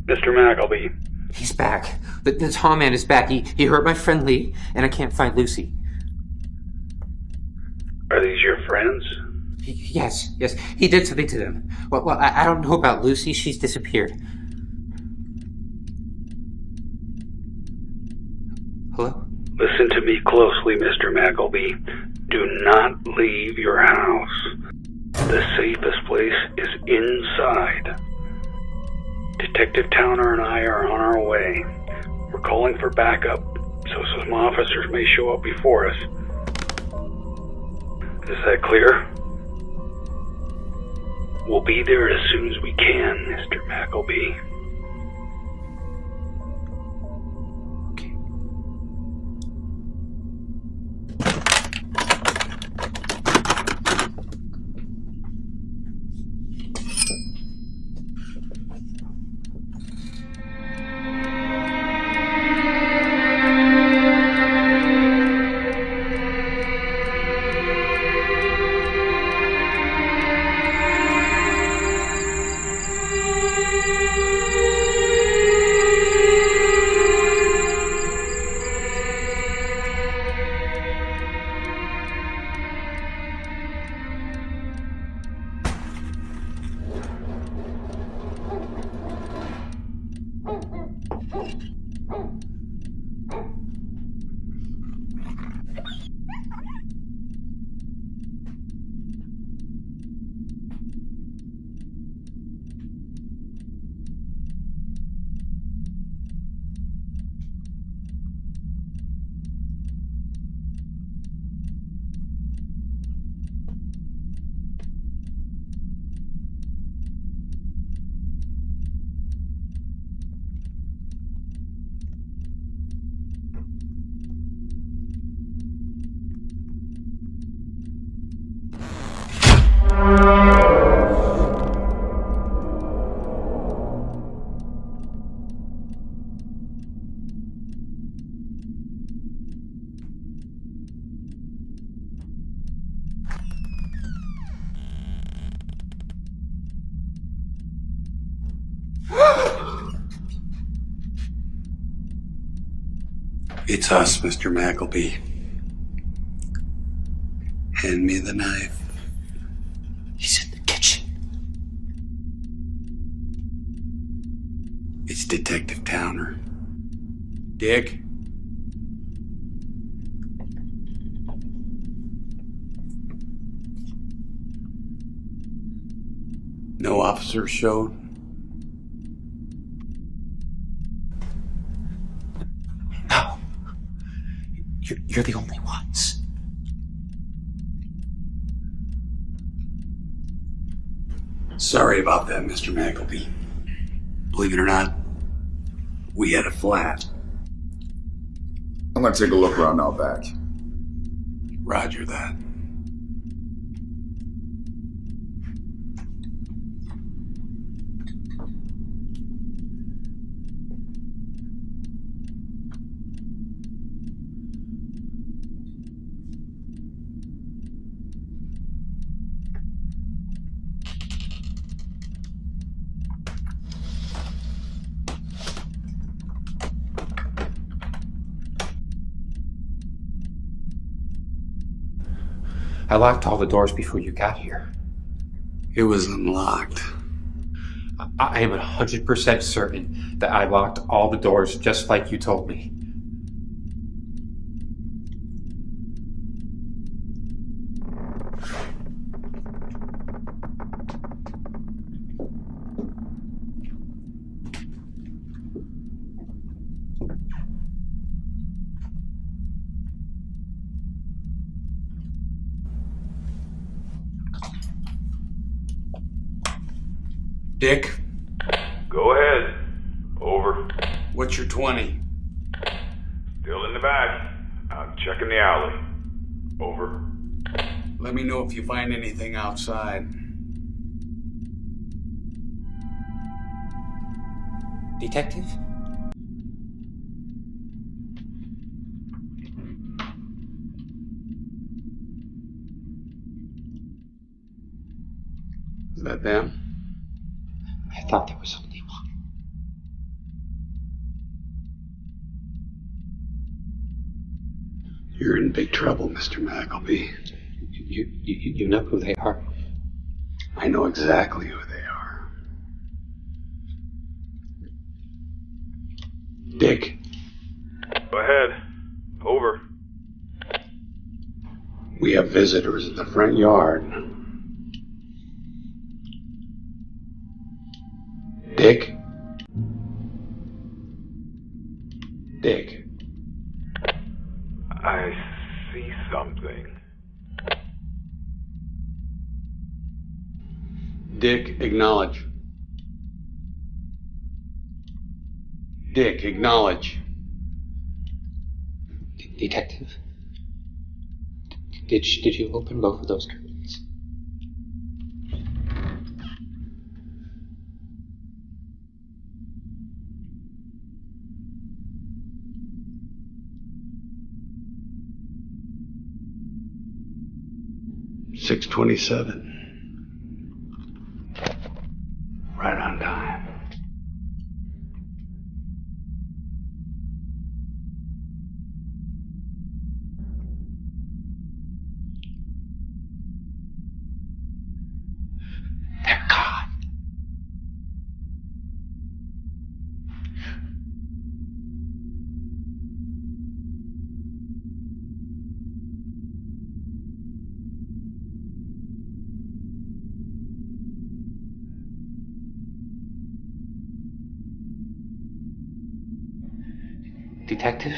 Mr. McElby. He's back. The tall man is back. He hurt my friend Lee, and I can't find Lucy. Are these your friends? Yes. He did something to them. Well, I don't know about Lucy. She's disappeared. Hello? Listen to me closely, Mr. McElby. Do not leave your house. The safest place is inside. Detective Towner and I are on our way. We're calling for backup, so some officers may show up before us. Is that clear? We'll be there as soon as we can, Mr. McElby. It's us, Mr. McElby. Hand me the knife. He's in the kitchen. It's Detective Towner. Dick? No officers showed? No. You're the only ones. Sorry about that, Mr. McElby. Believe it or not, we had a flat. I'm gonna take a look around out back. Roger that. I locked all the doors before you got here. It was unlocked. I am 100% certain that I locked all the doors just like you told me. Dick? Go ahead. Over. What's your 20? Still in the back. I'm checking the alley. Over. Let me know if you find anything outside. Detective? Is that them? I thought there was only one. You're in big trouble, Mr. McElby. You know who they are? I know exactly who they are. Dick? Go ahead. Over. We have visitors in the front yard. Dick? Dick? I see something. Dick, acknowledge. Dick, acknowledge. Detective? Did you open both of those curtains? $6:27. Right on time. They're gone. Detective?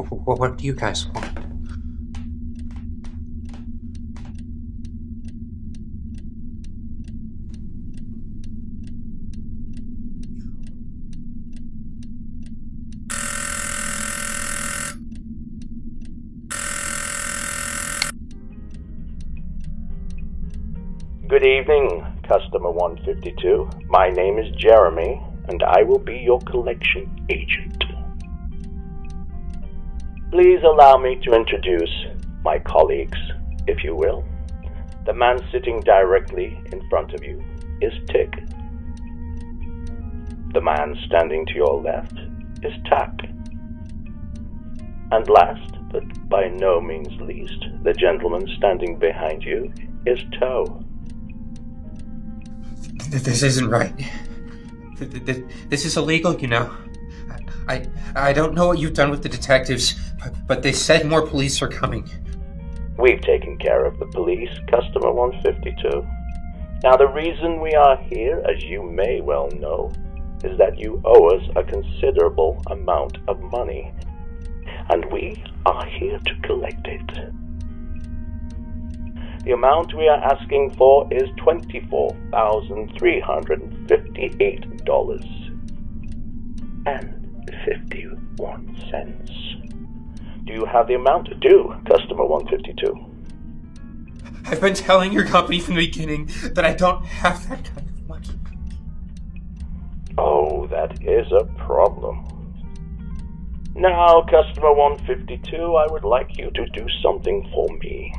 What do you guys want? Good evening, customer 152. My name is Jeremy, and I will be your collection agent. Please allow me to introduce my colleagues, if you will. The man sitting directly in front of you is Tick. The man standing to your left is Tack. And last, but by no means least, the gentleman standing behind you is Toe. This isn't right. This is illegal, you know. I don't know what you've done with the detectives, but they said more police are coming. We've taken care of the police, customer 152. Now the reason we are here, as you may well know, is that you owe us a considerable amount of money, and we are here to collect it. The amount we are asking for is $24,358.51. Do you have the amount due, customer 152? I've been telling your company from the beginning that I don't have that kind of money. Oh, that is a problem. Now, customer 152, I would like you to do something for me.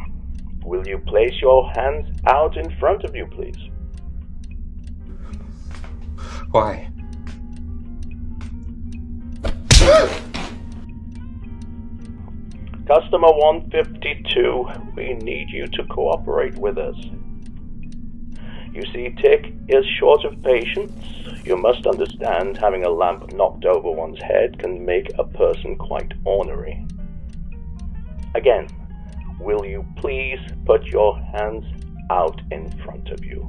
Will you place your hands out in front of you, please? Why? Customer 152, we need you to cooperate with us. You see, Tick is short of patience. You must understand having a lamp knocked over one's head can make a person quite ornery. Again, will you please put your hands out in front of you?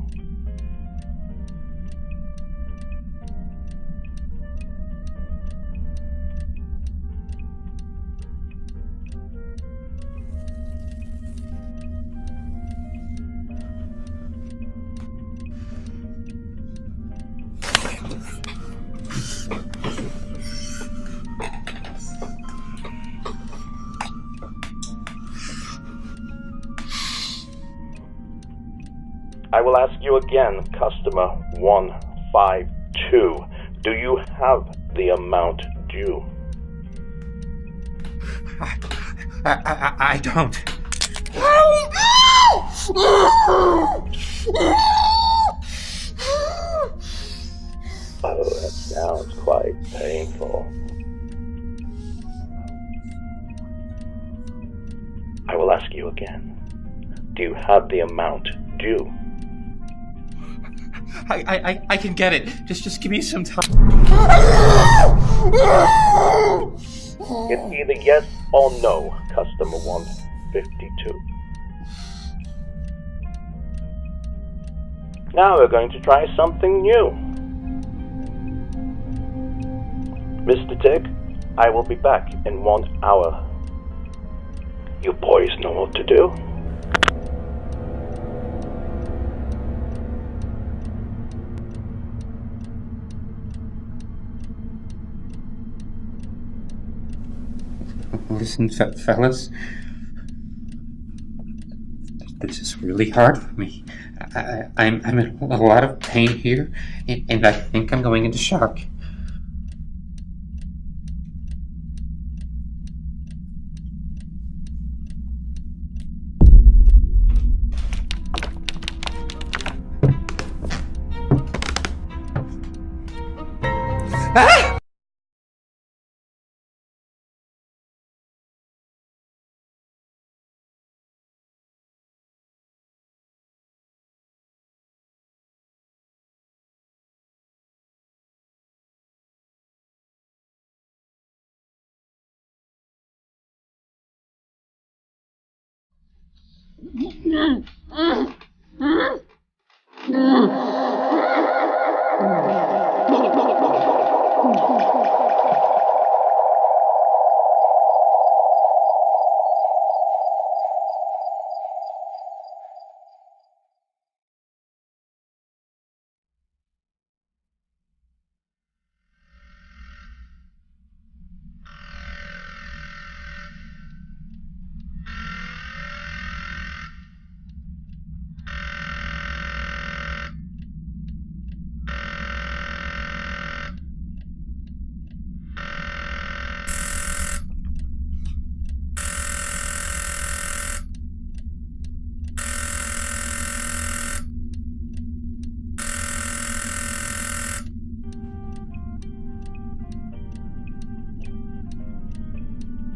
I will ask you again, customer 152. Do you have the amount due? I don't. Oh, that sounds quite painful. I will ask you again. Do you have the amount due? I can get it. Just give me some time. It's either yes or no, customer 152. Now we're going to try something new. Mr. Tick, I will be back in 1 hour. You boys know what to do. Listen, fellas. This is really hard for me. I'm in a lot of pain here, and I think I'm going into shock. Ah!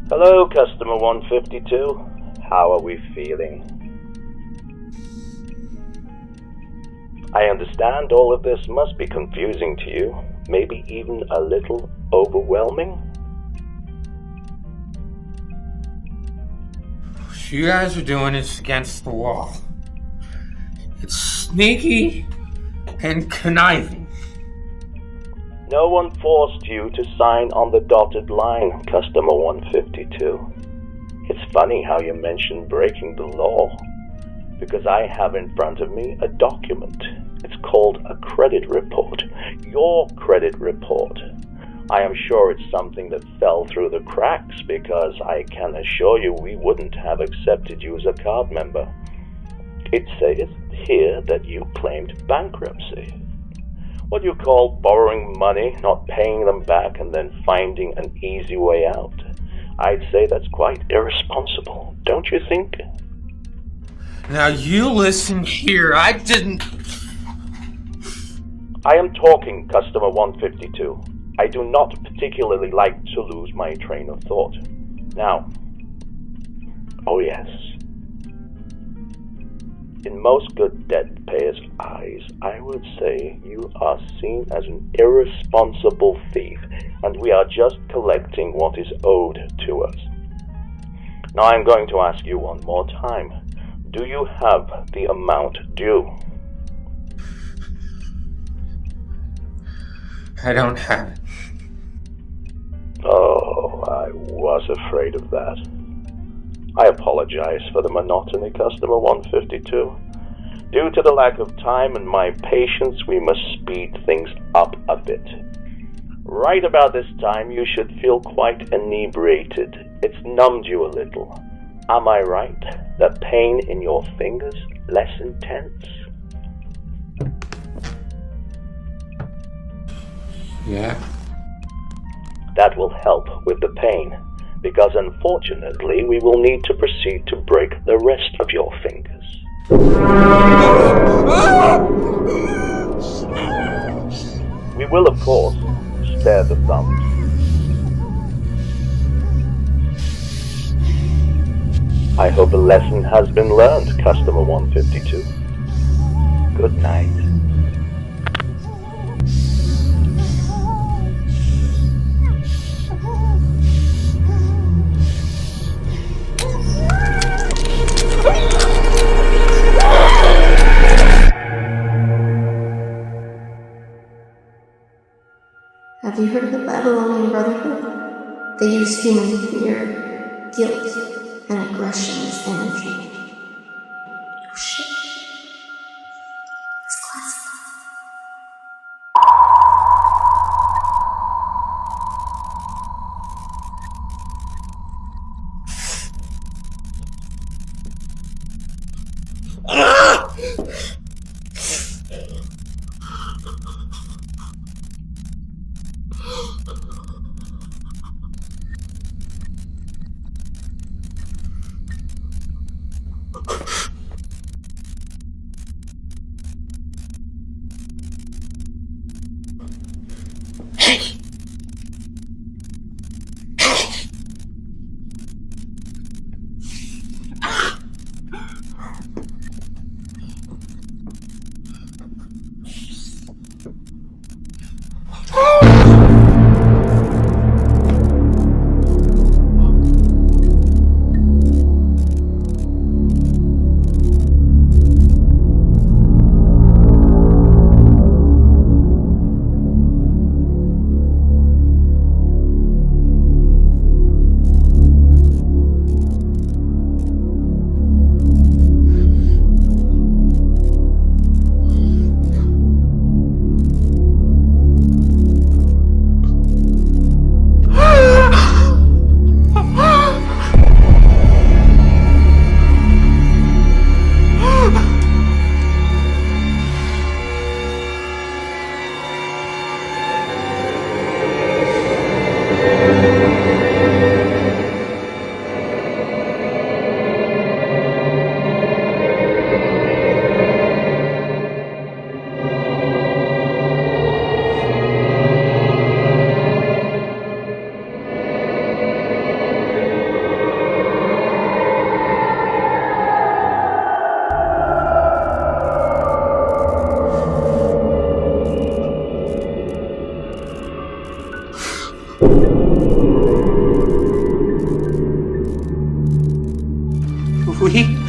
Hello, customer 152. How are we feeling? I understand all of this must be confusing to you, maybe even a little overwhelming. What you guys are doing is against the law. It's sneaky and conniving. No one forced you to sign on the dotted line, customer 152. It's funny how you mentioned breaking the law, because I have in front of me a document. It's called a credit report. Your credit report. I am sure it's something that fell through the cracks, because I can assure you we wouldn't have accepted you as a card member. It says here that you claimed bankruptcy. What you call borrowing money, not paying them back, and then finding an easy way out. I'd say that's quite irresponsible, don't you think? Now you listen here, I didn't... I am talking, customer 152. I do not particularly like to lose my train of thought. Now, oh yes. In most good debt payers' eyes, I would say you are seen as an irresponsible thief, and we are just collecting what is owed to us. Now I'm going to ask you one more time. Do you have the amount due? I don't have it. Oh, I was afraid of that. I apologize for the monotony, customer 152. Due to the lack of time and my patience, we must speed things up a bit. Right about this time, you should feel quite inebriated. It's numbed you a little. Am I right? The pain in your fingers less intense? Yeah. That will help with the pain, because unfortunately we will need to proceed to break the rest of your fingers. We will, of course, spare the thumbs. I hope a lesson has been learned, customer 152. Good night. Have you heard of the Babylonian Brotherhood? They use human fear, guilt, and aggression as energy. Oh shit. It's classified. Lee?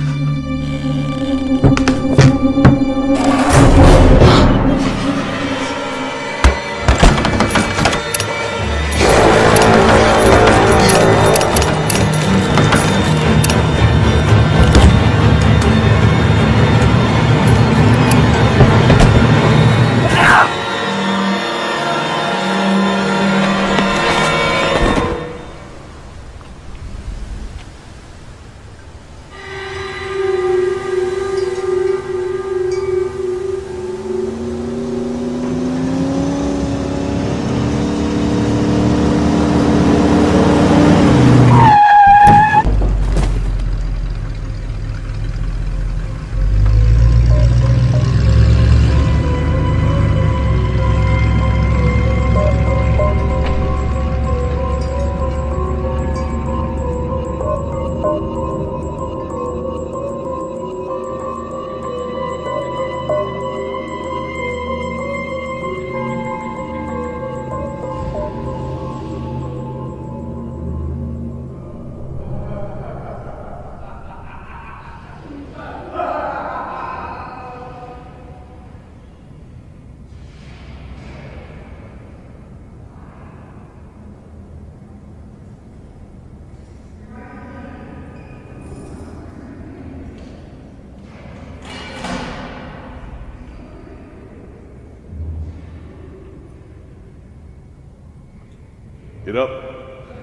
Get up.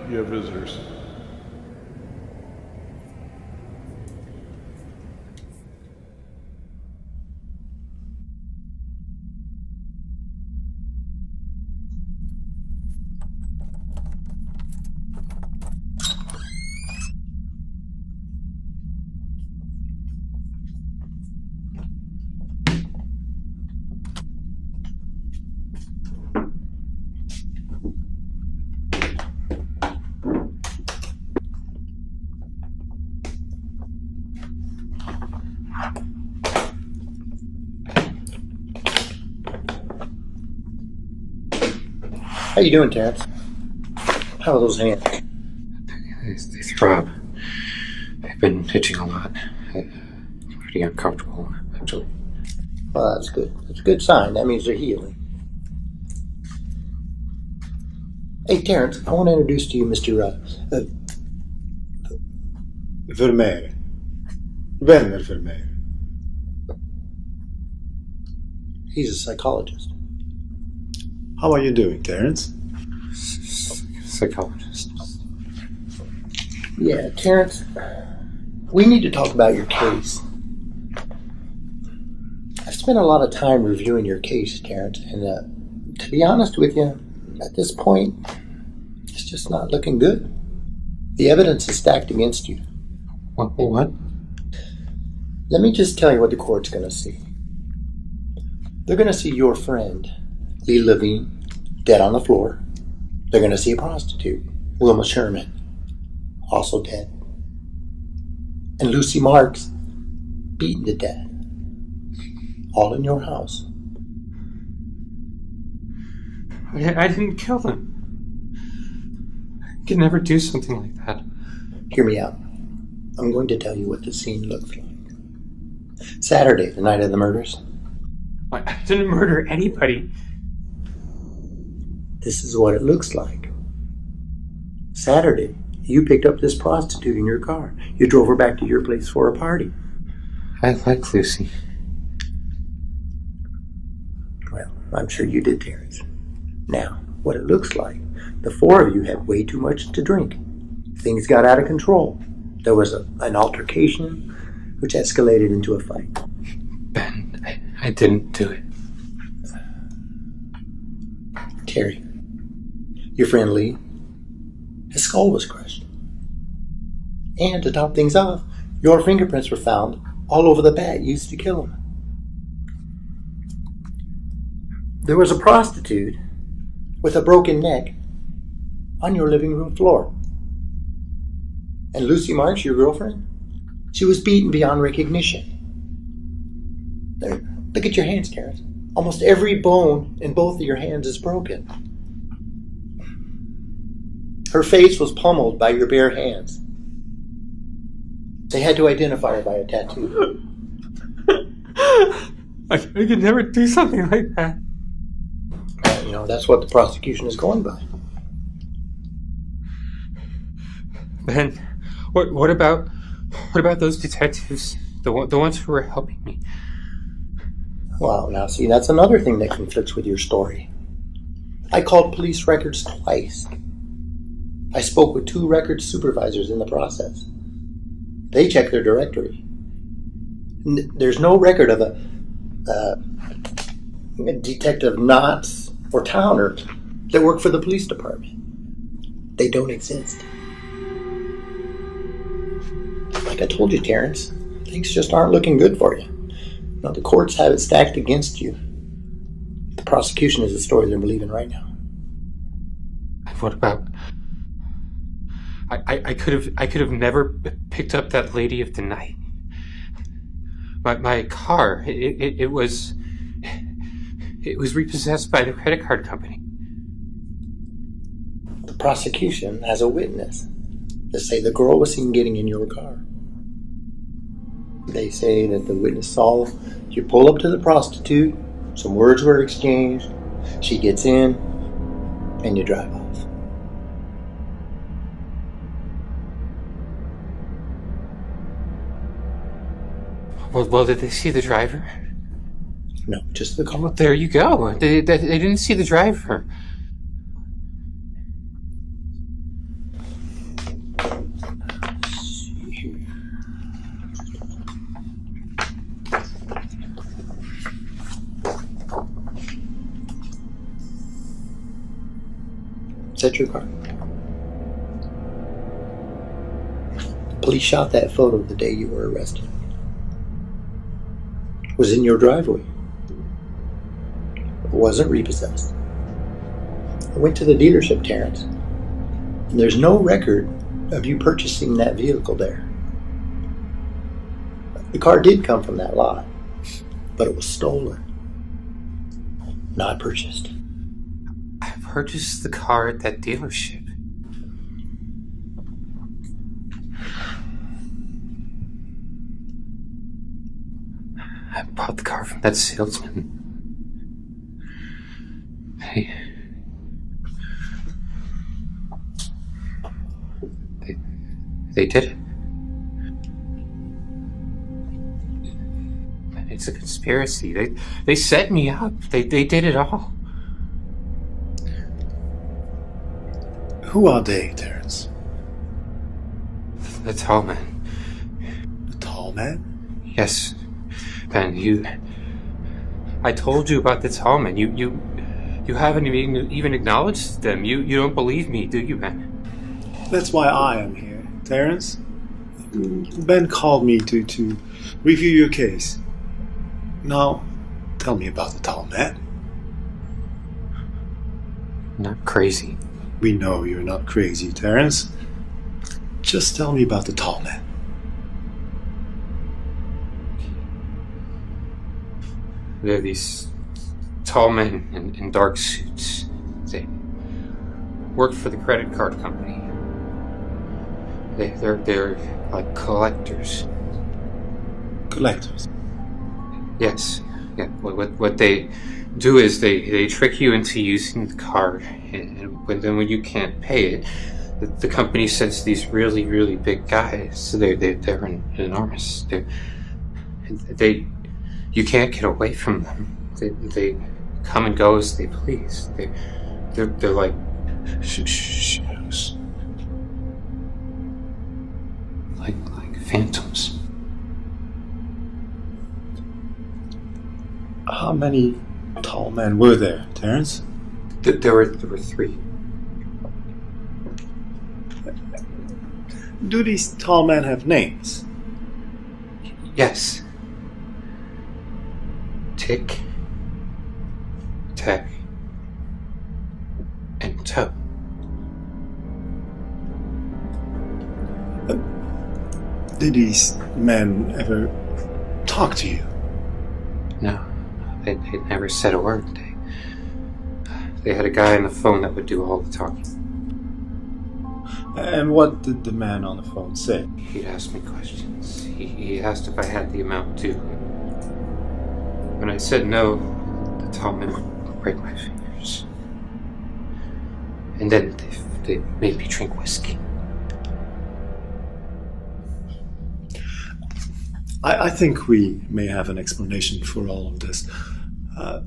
You have visitors. How you doing, Terrence? How are those hands? They throb. I've been itching a lot. I'm pretty uncomfortable, actually. Well, that's good. That's a good sign. That means they're healing. Hey, Terrence, I want to introduce to you Mr. Vermeer. Werner Vermeer. He's a psychologist. How are you doing, Terrence? Psychologist. Yeah, Terrence, we need to talk about your case. I've spent a lot of time reviewing your case, Terrence, and to be honest with you, at this point, it's just not looking good. The evidence is stacked against you. What? Let me just tell you what the court's going to see. They're going to see your friend, Lee Levine, dead on the floor. They're going to see a prostitute, Wilma Sherman, also dead. And Lucy Marks, beaten to death. All in your house. I didn't kill them. I could never do something like that. Hear me out. I'm going to tell you what the scene looks like. Saturday, the night of the murders. I didn't murder anybody. This is what it looks like. Saturday, you picked up this prostitute in your car. You drove her back to your place for a party. I like Lucy. Well, I'm sure you did, Terrence. Now, what it looks like, the four of you had way too much to drink. Things got out of control. There was an altercation, which escalated into a fight. Ben, I didn't do it. Terry, your friend Lee, his skull was crushed. And to top things off, your fingerprints were found all over the bat used to kill him. There was a prostitute with a broken neck on your living room floor. And Lucy Marks, your girlfriend, she was beaten beyond recognition. There, look at your hands, Terrence. Almost every bone in both of your hands is broken. Her face was pummeled by your bare hands. They had to identify her by a tattoo. I could never do something like that. You know, that's what the prosecution is going by. Ben, what about those detectives? The ones who were helping me? Well, now see, that's another thing that conflicts with your story. I called police records twice. I spoke with 2 record supervisors in the process. They checked their directory. There's no record of a Detective Knotts or Towner that work for the police department. They don't exist. Like I told you, Terrence, things just aren't looking good for you. Now, the courts have it stacked against you. The prosecution is the story they're believing right now. And what about... I could have never picked up that lady of the night. My car, it was repossessed by the credit card company. The prosecution has a witness. They say the girl was seen getting in your car. They say that the witness saw you pull up to the prostitute, some words were exchanged, she gets in, and you drive off. Well, did they see the driver? No, just the car. Well, there you go. They didn't see the driver. Is that your car? The police shot that photo the day you were arrested. It was in your driveway. It wasn't repossessed. I went to the dealership, Terrence, and there's no record of you purchasing that vehicle there. The car did come from that lot, but it was stolen, not purchased. I purchased the car at that dealership. I bought the car from that salesman. They did it. It's a conspiracy. They set me up. They did it all. Who are they, Terrence? The tall man. The tall man? Yes. Ben, I told you about the tall man. You haven't even acknowledged them. You don't believe me, do you, Ben? That's why I am here, Terrence. Ben called me to review your case. Now, tell me about the tall man. Not crazy. We know you're not crazy, Terrence. Just tell me about the tall man. There are these tall men in dark suits. They work for the credit card company. They're like collectors. Collectors? Yes. Yeah. What they do is they trick you into using the card, and when you can't pay it, the company sends these really, really big guys. So they're enormous. You can't get away from them. They come and go as they please. They're like shadows, like phantoms. How many tall men were there, Terrence? There were 3. Do these tall men have names? Yes. Tick, Tack, and Toe. Did these men ever talk to you? No, they never said a word. They had a guy on the phone that would do all the talking. And what did the man on the phone say? He'd ask me questions. He asked if I had the amount due. When I said no, the tall man would break my fingers. And then they made me drink whiskey. I think we may have an explanation for all of this.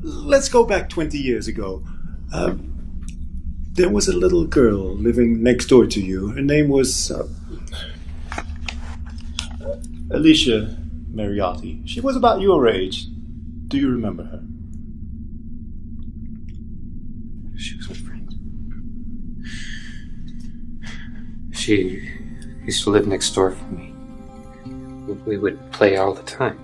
Let's go back 20 years ago. There was a little girl living next door to you. Her name was Alicia Mariotti. She was about your age. Do you remember her? She was my friend. She used to live next door from me. We would play all the time.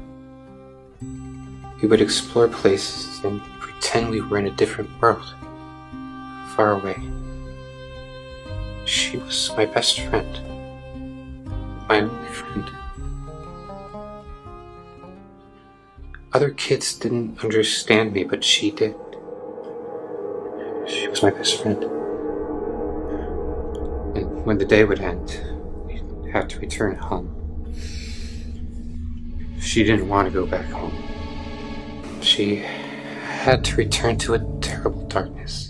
We would explore places and pretend we were in a different world, far away. She was my best friend, my only friend. Other kids didn't understand me, but she did. She was my best friend. And when the day would end, we'd have to return home. She didn't want to go back home. She had to return to a terrible darkness.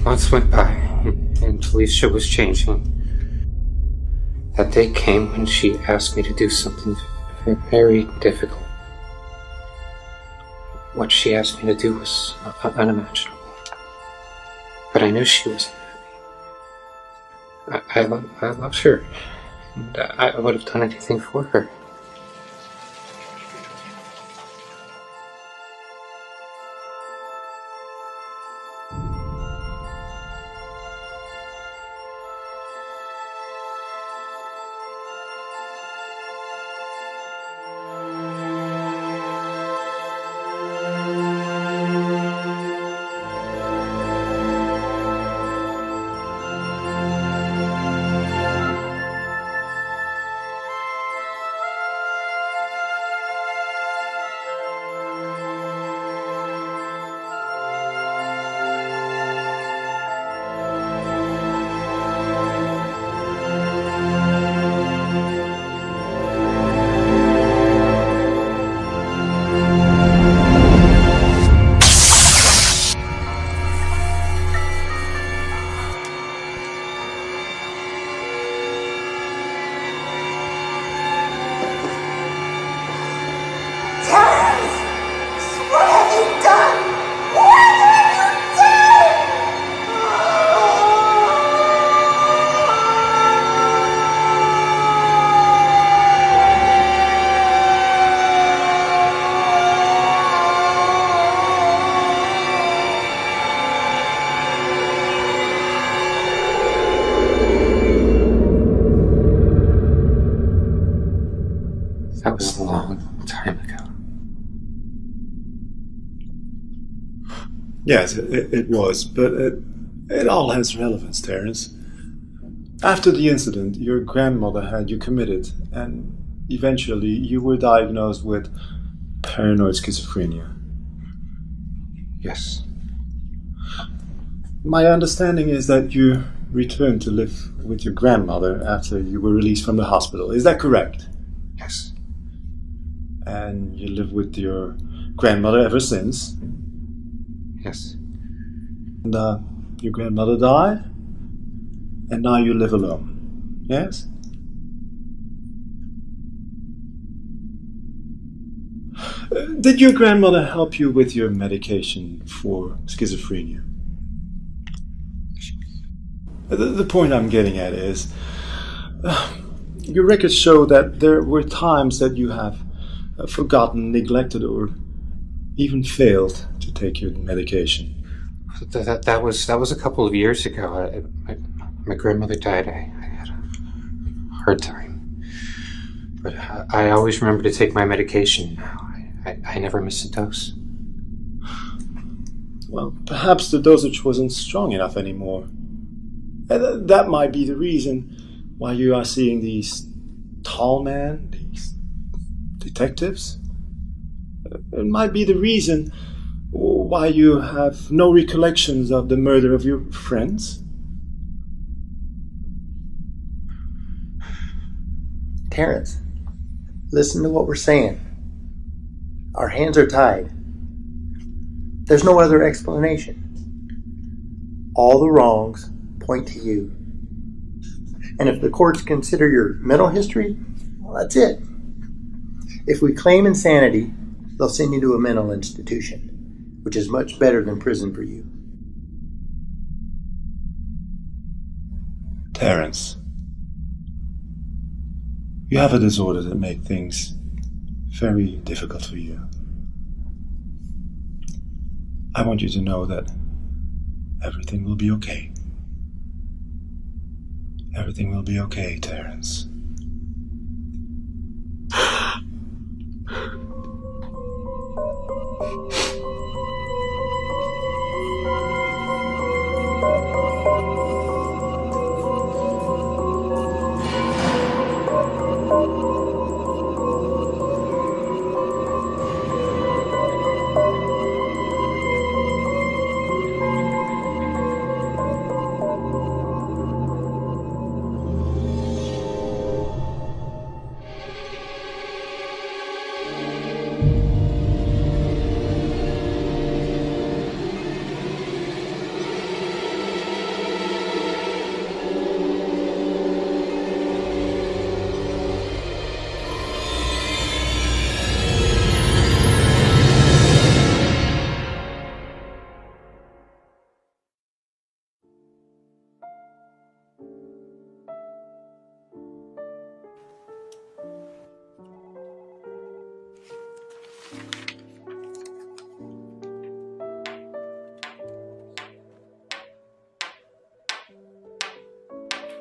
Months went by, and Alicia was changing. That day came when she asked me to do something very difficult. What she asked me to do was unimaginable. But I knew she wasn't happy. I loved her, and I would have done anything for her. That was a long time ago. Yes, it was, but it all has relevance, Terence. After the incident, your grandmother had you committed, and eventually you were diagnosed with paranoid schizophrenia. Yes. My understanding is that you returned to live with your grandmother after you were released from the hospital. Is that correct? Yes. And you live with your grandmother ever since? Yes. And your grandmother died? And now you live alone? Yes? Did your grandmother help you with your medication for schizophrenia? The point I'm getting at is, your records show that there were times that you have forgotten, neglected, or even failed to take your medication. That was a couple of years ago. My grandmother died. I had a hard time, but I always remember to take my medication. I never miss a dose. Well, perhaps the dosage wasn't strong enough anymore. That might be the reason why you are seeing these tall men, these detectives. It might be the reason why you have no recollections of the murder of your friends. Terrence, listen to what we're saying. Our hands are tied. There's no other explanation. All the wrongs point to you. And if the courts consider your mental history, well, that's it. If we claim insanity, they'll send you to a mental institution, which is much better than prison for you. Terrence, you have a disorder that makes things very difficult for you. I want you to know that everything will be okay. Everything will be okay, Terrence.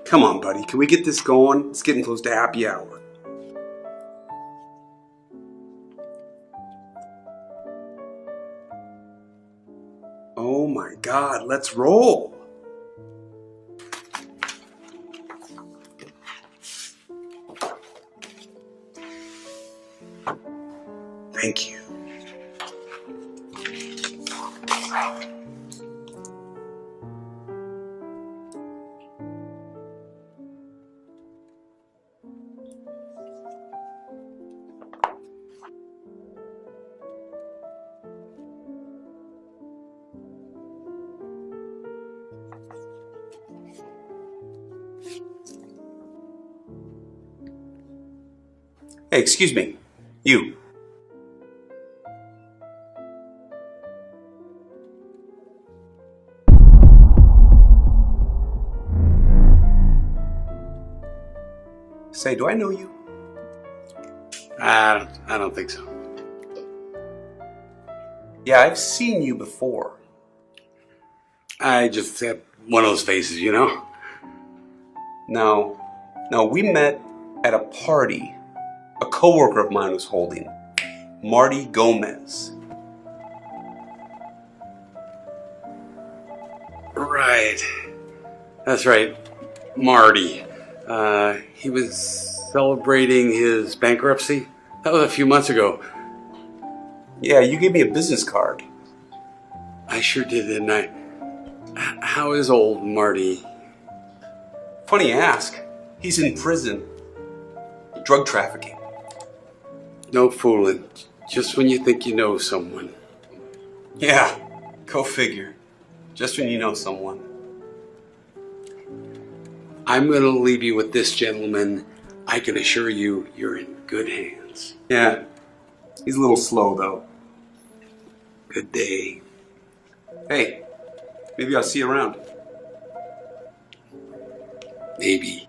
Come on, buddy. Can we get this going? It's getting close to happy hour. Oh my God, let's roll. Thank you. Hey, excuse me. You. Say, do I know you? I don't think so. Yeah, I've seen you before. I just have one of those faces, you know? No, we met at a party a coworker of mine was holding, Marty Gomez. Right. That's right, Marty. He was celebrating his bankruptcy. That was a few months ago. Yeah, you gave me a business card. I sure did, didn't I? How is old Marty? Funny you ask. He's in prison. Drug trafficking. No fooling. Just when you think you know someone. Yeah, go figure. Just when you know someone. I'm gonna leave you with this gentleman. I can assure you, you're in good hands. Yeah, he's a little slow though. Good day. Hey, maybe I'll see you around. Maybe.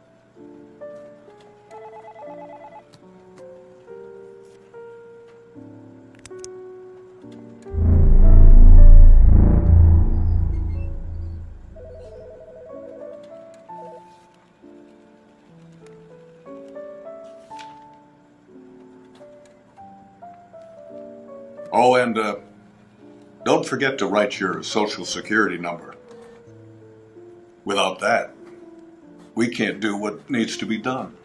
Oh, and don't forget to write your social security number. Without that, we can't do what needs to be done.